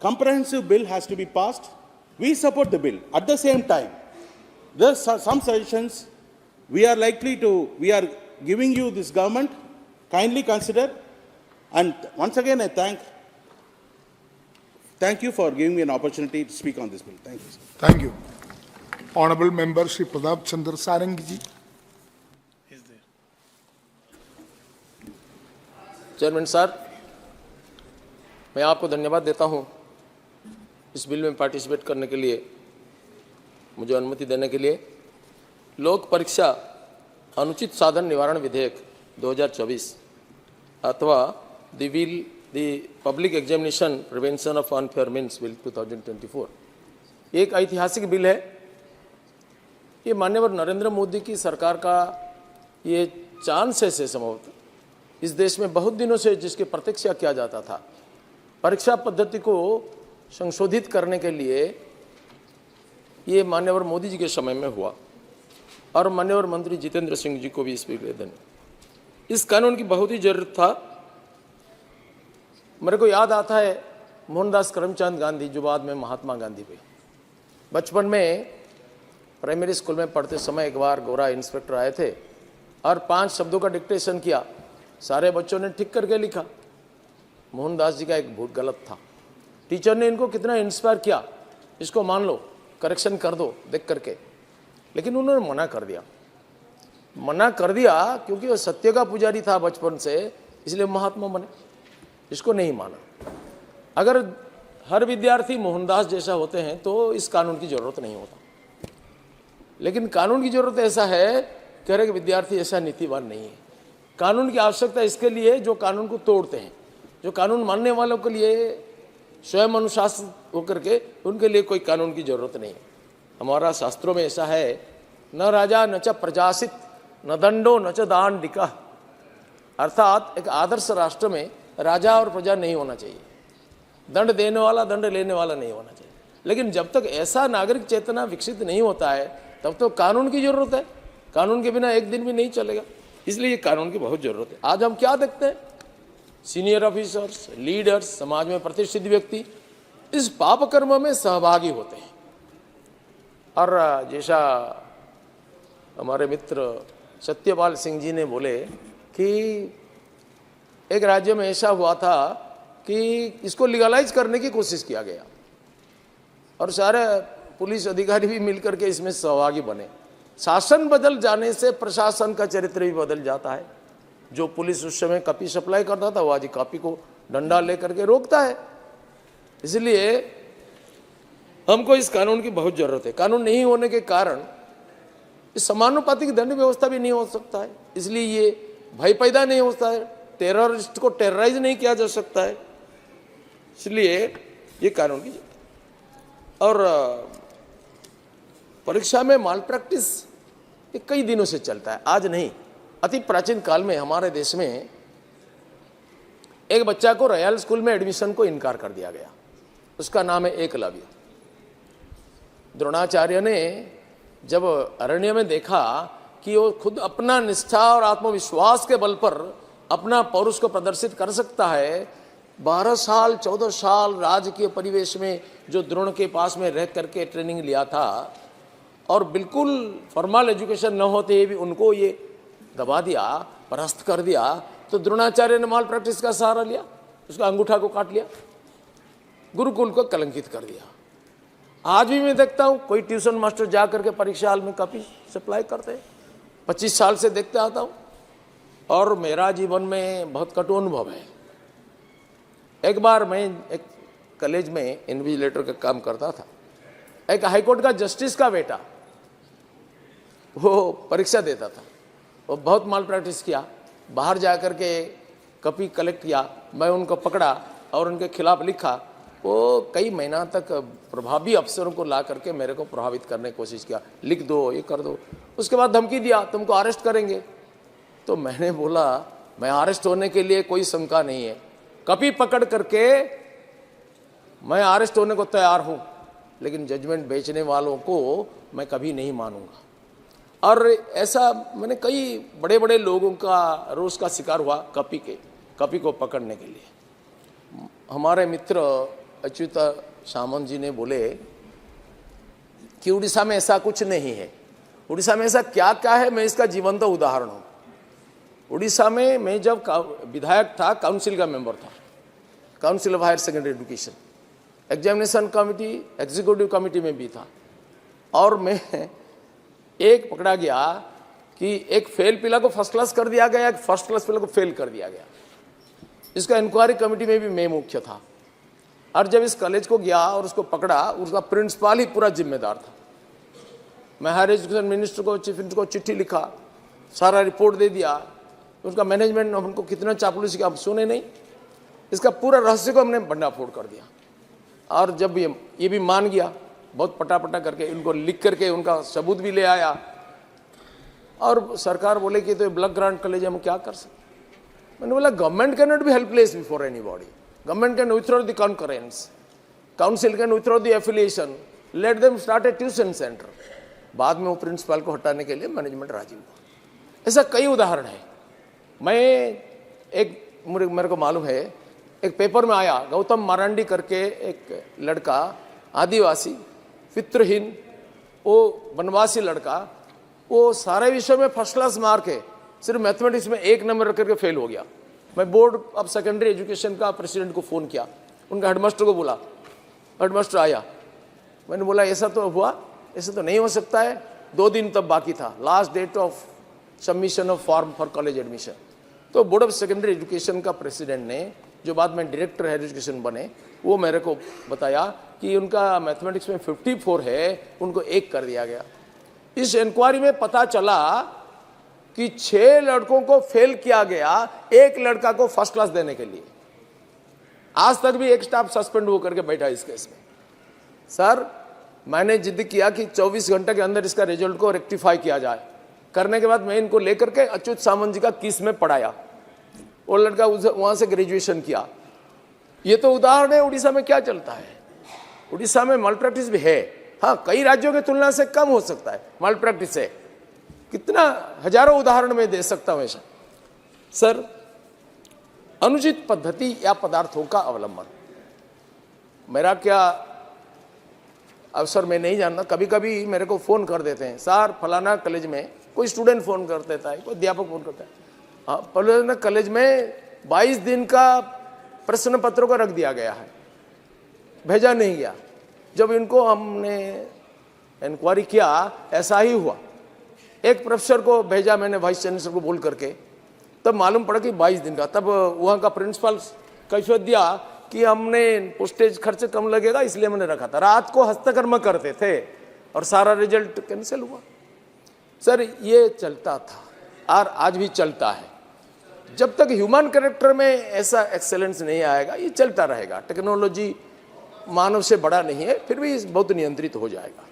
comprehensive bill has to be passed. We support the bill. At the same time, there are some suggestions we are giving you, this government, kindly consider. And once again, I thank you for giving me an opportunity to speak on this bill. Thank you, sir. Thank you. Honorable Member Shri Pradap Chandra Sarangi ji. Chairman sir, मैं आपको धन्यवाद देता हूं इस bill में participate करने के लिए, मुझे अनुमति देने के लिए। लोक परीक्षा अनुचित साधन निवारण विधेयक 2024 अथवा the public examination prevention of unfair means bill 2024 एक ऐतिहासिक बिल है। ये माननीय नरेंद्र मोदी की सरकार का ये चांस है संभवतः इस देश में बहुत दिनों से जिसकी प्रतीक्षा किया जाता था, परीक्षा पद्धति को संशोधित करने के लिए ये माननीय मोदी जी के समय में हुआ और माननीय मंत्री जितेंद्र सिंह जी को भी इस निवेदन, इस कानून की बहुत ही जरूरत था। मेरे को याद आता है मोहनदास करमचंद गांधी जो बाद में महात्मा गांधी हुए। बचपन में प्राइमरी स्कूल में पढ़ते समय एक बार गोरा इंस्पेक्टर आए थे और 5 शब्दों का डिक्टेशन किया, सारे बच्चों ने ठीक करके लिखा। मोहनदास जी का एक बहुत गलत था। टीचर ने इनको कितना इंस्पायर किया, इसको मान लो, करेक्शन कर दो देख करके, लेकिन उन्होंने मना कर दिया। मना कर दिया क्योंकि वो सत्य का पुजारी था बचपन से, इसलिए महात्मा बने। इसको नहीं माना। अगर हर विद्यार्थी मोहनदास जैसा होते हैं तो इस कानून की जरूरत नहीं होता, लेकिन कानून की जरूरत ऐसा है कह रहे कि विद्यार्थी ऐसा नीतिवान नहीं है। कानून की आवश्यकता इसके लिए जो कानून को तोड़ते हैं, जो कानून मानने वालों के लिए स्वयं अनुशासित होकर के, उनके लिए कोई कानून की जरूरत नहीं है। हमारा शास्त्रों में ऐसा है, न राजा न च प्रजासित न दंडो न च दांडिका, अर्थात एक आदर्श राष्ट्र में राजा और प्रजा नहीं होना चाहिए, दंड देने वाला दंड लेने वाला नहीं होना चाहिए। लेकिन जब तक ऐसा नागरिक चेतना विकसित नहीं होता है तब तो कानून की जरूरत है। कानून के बिना एक दिन भी नहीं चलेगा, इसलिए ये कानून की बहुत जरूरत है। आज हम क्या देखते हैं, सीनियर ऑफिसर्स, लीडर्स, समाज में प्रतिष्ठित व्यक्ति इस पाप कर्म में सहभागी होते हैं। और जैसा हमारे मित्र सत्यपाल सिंह जी ने बोले कि एक राज्य में ऐसा हुआ था कि इसको लीगलाइज करने की कोशिश किया गया और सारे पुलिस अधिकारी भी मिलकर के इसमें सहभागी बने। शासन बदल जाने से प्रशासन का चरित्र भी बदल जाता है। जो पुलिस उस समय कॉपी सप्लाई करता था वो आज कॉपी को डंडा लेकर के रोकता है। इसलिए हमको इस कानून की बहुत जरूरत है। कानून नहीं होने के कारण इस समानुपातिक दंड व्यवस्था भी नहीं हो सकता है, इसलिए ये भय पैदा नहीं होता है, टेररिस्ट को टेरराइज नहीं किया जा सकता है, इसलिए ये कानून की। और परीक्षा में माल प्रैक्टिस ये कई दिनों से चलता है, आज नहीं। अति प्राचीन काल में हमारे देश में एक बच्चा को रॉयल स्कूल में एडमिशन को इनकार कर दिया गया, उसका नाम है एकलव्य। द्रोणाचार्य ने जब अरण्य में देखा कि वो खुद अपना निष्ठा और आत्मविश्वास के बल पर अपना पौरुष को प्रदर्शित कर सकता है, 12 साल 14 साल राजकीय परिवेश में जो द्रोण के पास में रह करके ट्रेनिंग लिया था और बिल्कुल फॉर्मल एजुकेशन न होते हुए भी उनको ये दबा दिया, परास्त कर दिया, तो द्रोणाचार्य ने माल प्रैक्टिस का सहारा लिया, उसका अंगूठा को काट लिया, गुरुकुल को कलंकित कर दिया। आज भी मैं देखता हूँ कोई ट्यूशन मास्टर जा करके परीक्षा हाल में कॉपी सप्लाई करते हैं, 25 साल से देखते आता हूँ और मेरा जीवन में बहुत कटु अनुभव है। एक बार मैं एक कॉलेज में इन्विजिलेटर का काम करता था, एक हाईकोर्ट का जस्टिस का बेटा वो परीक्षा देता था, वो बहुत माल प्रैक्टिस किया, बाहर जा कर के कॉपी कलेक्ट किया, मैं उनको पकड़ा और उनके खिलाफ लिखा। वो कई महीना तक प्रभावी अफसरों को ला करके मेरे को प्रभावित करने की कोशिश किया, लिख दो ये कर दो, उसके बाद धमकी दिया तुमको अरेस्ट करेंगे। तो मैंने बोला मैं अरेस्ट होने के लिए कोई शंका नहीं है, कॉपी पकड़ करके मैं अरेस्ट होने को तैयार हूँ, लेकिन जजमेंट बेचने वालों को मैं कभी नहीं मानूंगा। और ऐसा मैंने कई बड़े बड़े लोगों का रोष का शिकार हुआ कॉपी को पकड़ने के लिए। हमारे मित्र अच्युत सामंत जी ने बोले कि उड़ीसा में ऐसा कुछ नहीं है। उड़ीसा में ऐसा क्या क्या है, मैं इसका जीवंत उदाहरण हूँ। उड़ीसा में मैं जब विधायक था, काउंसिल का मेंबर था, council of higher secondary education, examination committee, executive committee में भी था। और मैं एक पकड़ा गया कि एक फेल पिला को फर्स्ट क्लास कर दिया गया, एक फर्स्ट क्लास पिला को फेल कर दिया गया। इसका इंक्वायरी कमेटी में भी मैं मुख्य था। और जब इस कॉलेज को गया और उसको पकड़ा, उसका प्रिंसिपल ही पूरा जिम्मेदार था। मैं हायर एजुकेशन मिनिस्टर को, चीफ मिनिस्टर को चिट्ठी लिखा, सारा रिपोर्ट दे दिया। उसका मैनेजमेंट हमको कितना चापलूसी किया, हम सुने नहीं। इसका पूरा रहस्य को हमने भंडाफोड़ कर दिया। और जब ये भी मान गया, बहुत पटापटा करके इनको लिख करके उनका सबूत भी ले आया। और सरकार बोले कि तो ब्लॉक ग्रांट कॉलेज हम क्या कर सकते। मैंने बोला government can not B helpless before anybody. Government can withdraw the concurrence. Council can withdraw the affiliation. Let them start a tuition center. बाद में वो प्रिंसिपल को हटाने के लिए मैनेजमेंट राजी हुआ। ऐसा कई उदाहरण है। मैं मेरे को मालूम है, एक पेपर में आया, गौतम मारांडी करके एक लड़का, आदिवासी, पितृहीन, वो वनवासी लड़का, वो सारे विषय में फर्स्ट क्लास मार्क है, सिर्फ मैथमेटिक्स में 1 नंबर रख करके फेल हो गया। मैं बोर्ड ऑफ सेकेंडरी एजुकेशन का प्रेसिडेंट को फ़ोन किया, उनका हेडमास्टर को बोला, हेडमास्टर आया, मैंने बोला ऐसा तो हुआ, ऐसा तो नहीं हो सकता है। 2 दिन तब बाकी था, last date of submission of form for college admission. तो बोर्ड ऑफ सेकेंडरी एजुकेशन का प्रेसिडेंट ने, जो बाद में डायरेक्टर हायर एजुकेशन बने, वो मेरे को बताया कि उनका मैथमेटिक्स में 54 है, उनको 1 कर दिया गया। इस इंक्वायरी में पता चला कि 6 लड़कों को फेल किया गया, 1 लड़का को फर्स्ट क्लास देने के लिए। आज तक भी एक स्टाफ सस्पेंड हो करके बैठा इस केस में। सर, मैंने जिद किया कि 24 घंटे के अंदर इसका रिजल्ट को रेक्टिफाई किया जाए। करने के बाद मैं इनको लेकर के अच्युत सामंत जी का केस में पढ़ाया। वो लड़का वहां से ग्रेजुएशन किया। ये तो उदाहरण है उड़ीसा में क्या चलता है। उड़ीसा में माल प्रैक्टिस भी है, हाँ, कई राज्यों की तुलना से कम हो सकता है माल प्रैक्टिस है। कितना हजारों उदाहरण में दे सकता हूं ऐसा। सर, अनुचित पद्धति या पदार्थों का अवलंबन, मेरा क्या अवसर मैं नहीं जानता, कभी कभी मेरे को फ़ोन कर देते हैं, सर फलाना कॉलेज में, कोई स्टूडेंट फ़ोन कर देता है, कोई अध्यापक फ़ोन करता है, हाँ फलाना कॉलेज में 22 दिन का प्रश्न पत्रों को रख दिया गया है, भेजा नहीं गया। जब इनको हमने इंक्वायरी किया, ऐसा ही हुआ। एक प्रोफेसर को भेजा मैंने, वाइस चांसलर को बोल करके, तब मालूम पड़ा कि 22 दिन का। तब वहाँ का प्रिंसिपल कैफियत दिया कि हमने पोस्टेज खर्च कम लगेगा इसलिए मैंने रखा था। रात को हस्तकर्म करते थे और सारा रिजल्ट कैंसिल हुआ। सर, ये चलता था और आज भी चलता है। जब तक ह्यूमन कैरेक्टर में ऐसा एक्सेलेंस नहीं आएगा, ये चलता रहेगा। टेक्नोलॉजी मानव से बड़ा नहीं है, फिर भी बहुत नियंत्रित हो जाएगा।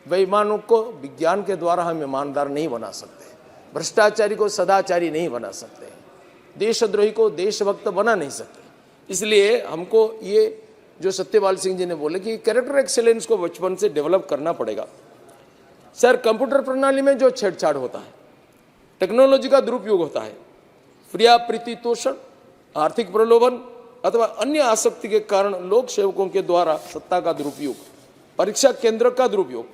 बेईमानों को विज्ञान के द्वारा हम ईमानदार नहीं बना सकते, भ्रष्टाचारी को सदाचारी नहीं बना सकते, देशद्रोही को देशभक्त बना नहीं सकते। इसलिए हमको ये जो सत्यपाल सिंह जी ने बोले कि कैरेक्टर एक्सेलेंस को बचपन से डेवलप करना पड़ेगा। सर, कंप्यूटर प्रणाली में जो छेड़छाड़ होता है, टेक्नोलॉजी का दुरुपयोग होता है, प्रिया प्रीति तोषण, आर्थिक प्रलोभन अथवा अन्य आसक्ति के कारण लोक सेवकों के द्वारा सत्ता का दुरुपयोग, परीक्षा केंद्र का दुरुपयोग,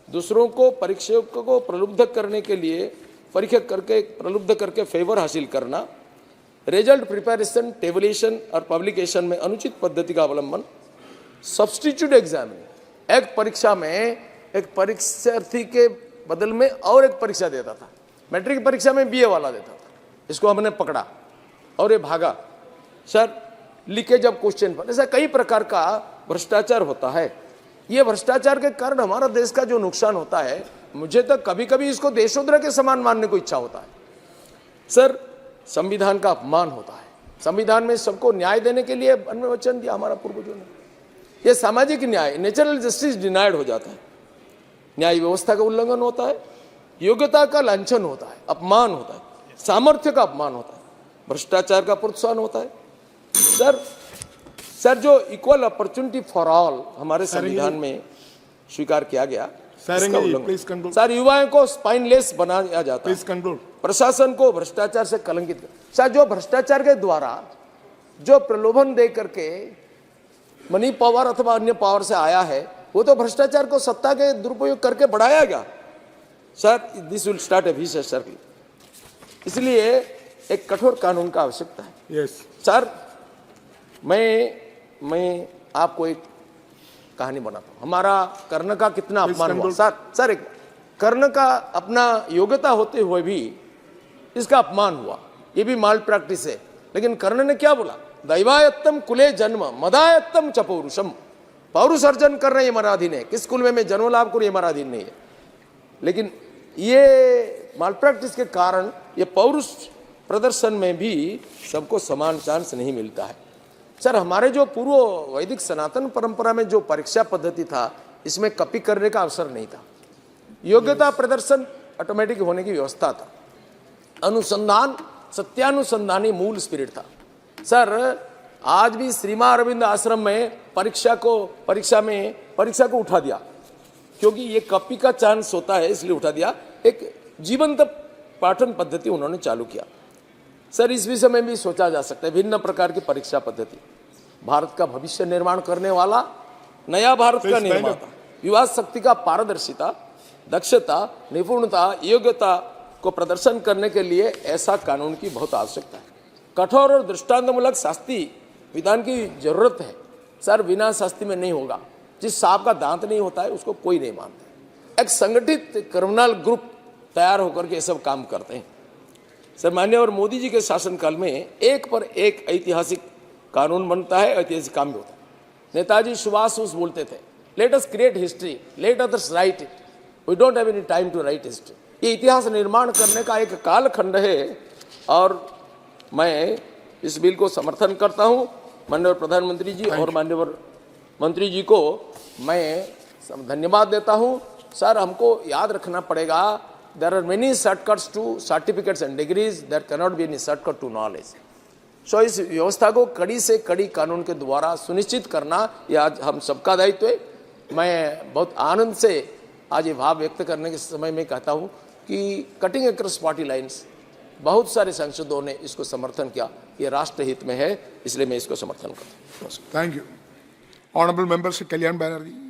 दूसरों को परीक्षकों को प्रलुब्ध करने के लिए प्रलुब्ध करके फेवर हासिल करना, रिजल्ट प्रिपरेशन, टेबलेशन और पब्लिकेशन में अनुचित पद्धति का अवलंबन, सब्स्टिट्यूट एग्जामिनिंग, एक परीक्षा में एक परीक्षार्थी के बदल में और एक परीक्षा देता था। मैट्रिक परीक्षा में बीए वाला देता था, इसको हमने पकड़ा और ये भागा। सर, लीकेज ऑफ क्वेश्चन पर, ऐसा कई प्रकार का भ्रष्टाचार होता है। ये भ्रष्टाचार के कारण हमारा देश का जो नुकसान होता है, मुझे तो कभी कभी इसको देशोद्रोह के समान मानने को इच्छा होता है। सर, संविधान का अपमान होता है। संविधान में सबको न्याय देने के लिए वचन दिया हमारा पूर्वजों ने। ये सामाजिक न्याय, नेचुरल जस्टिस डिनाइड हो जाता है, न्याय व्यवस्था का उल्लंघन होता है, योग्यता का लांछन होता है, अपमान होता है, सामर्थ्य का अपमान होता है, भ्रष्टाचार का प्रोत्साहन होता है। सर, जो इक्वल अपॉर्चुनिटी फॉर ऑल हमारे संविधान में स्वीकार किया गया, सर, युवाओं को स्पाइनलेस बनाया जाता है, प्रशासन को भ्रष्टाचार से कलंकित कर। सर, जो भ्रष्टाचार के द्वारा जो प्रलोभन दे करके मनी पावर अथवा अन्य पावर से आया है, वो तो भ्रष्टाचार को सत्ता के दुरुपयोग करके बढ़ाया गया। Sir, this will start A vicious circle. इसलिए एक कठोर कानून का आवश्यकता है। सर, मैं आपको एक कहानी बनाता हूँ। हमारा कर्ण का कितना अपमान हुआ। सर, एक कर्ण का अपना योग्यता होते हुए भी इसका अपमान हुआ, ये भी माल प्रैक्टिस है। लेकिन कर्ण ने क्या बोला? दैवायत्तम कुले जन्म मदायत्तम च पौरुषम। पौरुष अर्जन करना ये मराधीन है, किस कुल में मैं जन्म लाभ करूं ये मराधीन नहीं है। लेकिन ये माल प्रैक्टिस के कारण ये पौरुष प्रदर्शन में भी सबको समान चांस नहीं मिलता है। सर, हमारे जो पूर्व वैदिक सनातन परंपरा में जो परीक्षा पद्धति था, इसमें कॉपी करने का अवसर नहीं था। योग्यता प्रदर्शन ऑटोमेटिक होने की व्यवस्था था। अनुसंधान सत्यानुसंधानी मूल स्पिरिट था। सर, आज भी श्रीमा अरविंद आश्रम में परीक्षा को उठा दिया, क्योंकि ये कॉपी का चांस होता है इसलिए उठा दिया। एक जीवंत पाठन पद्धति उन्होंने चालू किया। सर, इस विषय में भी सोचा जा सकता है, भिन्न प्रकार की परीक्षा पद्धति भारत का भविष्य निर्माण करने वाला, नया भारत का निर्माता, युवा शक्ति का पारदर्शिता, दक्षता, निपुणता, योग्यता को प्रदर्शन करने के लिए ऐसा कानून की बहुत आवश्यकता है। कठोर और दृष्टांतमूलक शास्ति विधान की जरूरत है। सर, बिना शास्ति में नहीं होगा। जिस सांप का दांत नहीं होता है उसको कोई नहीं मानता। एक संगठित क्रिमिनल ग्रुप तैयार होकर के ये सब काम करते हैं। सर, माननीय और मोदी जी के शासनकाल में एक पर एक ऐतिहासिक कानून बनता है, ऐतिहासिक काम भी होता है। नेताजी सुभाष बोलते थे, let us create history, let others write it, we don't have any time to write history. ये इतिहास निर्माण करने का एक कालखंड है और मैं इस बिल को समर्थन करता हूं। माननीय प्रधानमंत्री जी और माननीय मंत्री जी को मैं धन्यवाद देता हूं। सर, हमको याद रखना पड़ेगा, there are many shortcuts to certificates and degrees, there can not be any shortcut to knowledge. So इस व्यवस्था को कड़ी से कड़ी कानून के द्वारा सुनिश्चित करना यह आज हम सबका दायित्व है। मैं बहुत आनंद से आज ये भाव व्यक्त करने के समय में कहता हूँ कि कटिंग अक्रॉस पार्टी लाइन्स बहुत सारे सांसदों ने इसको समर्थन किया। ये राष्ट्र हित में है, इसलिए मैं इसको समर्थन करता हूँ। Thank you. Honourable member Shri Kalyan Banerjee.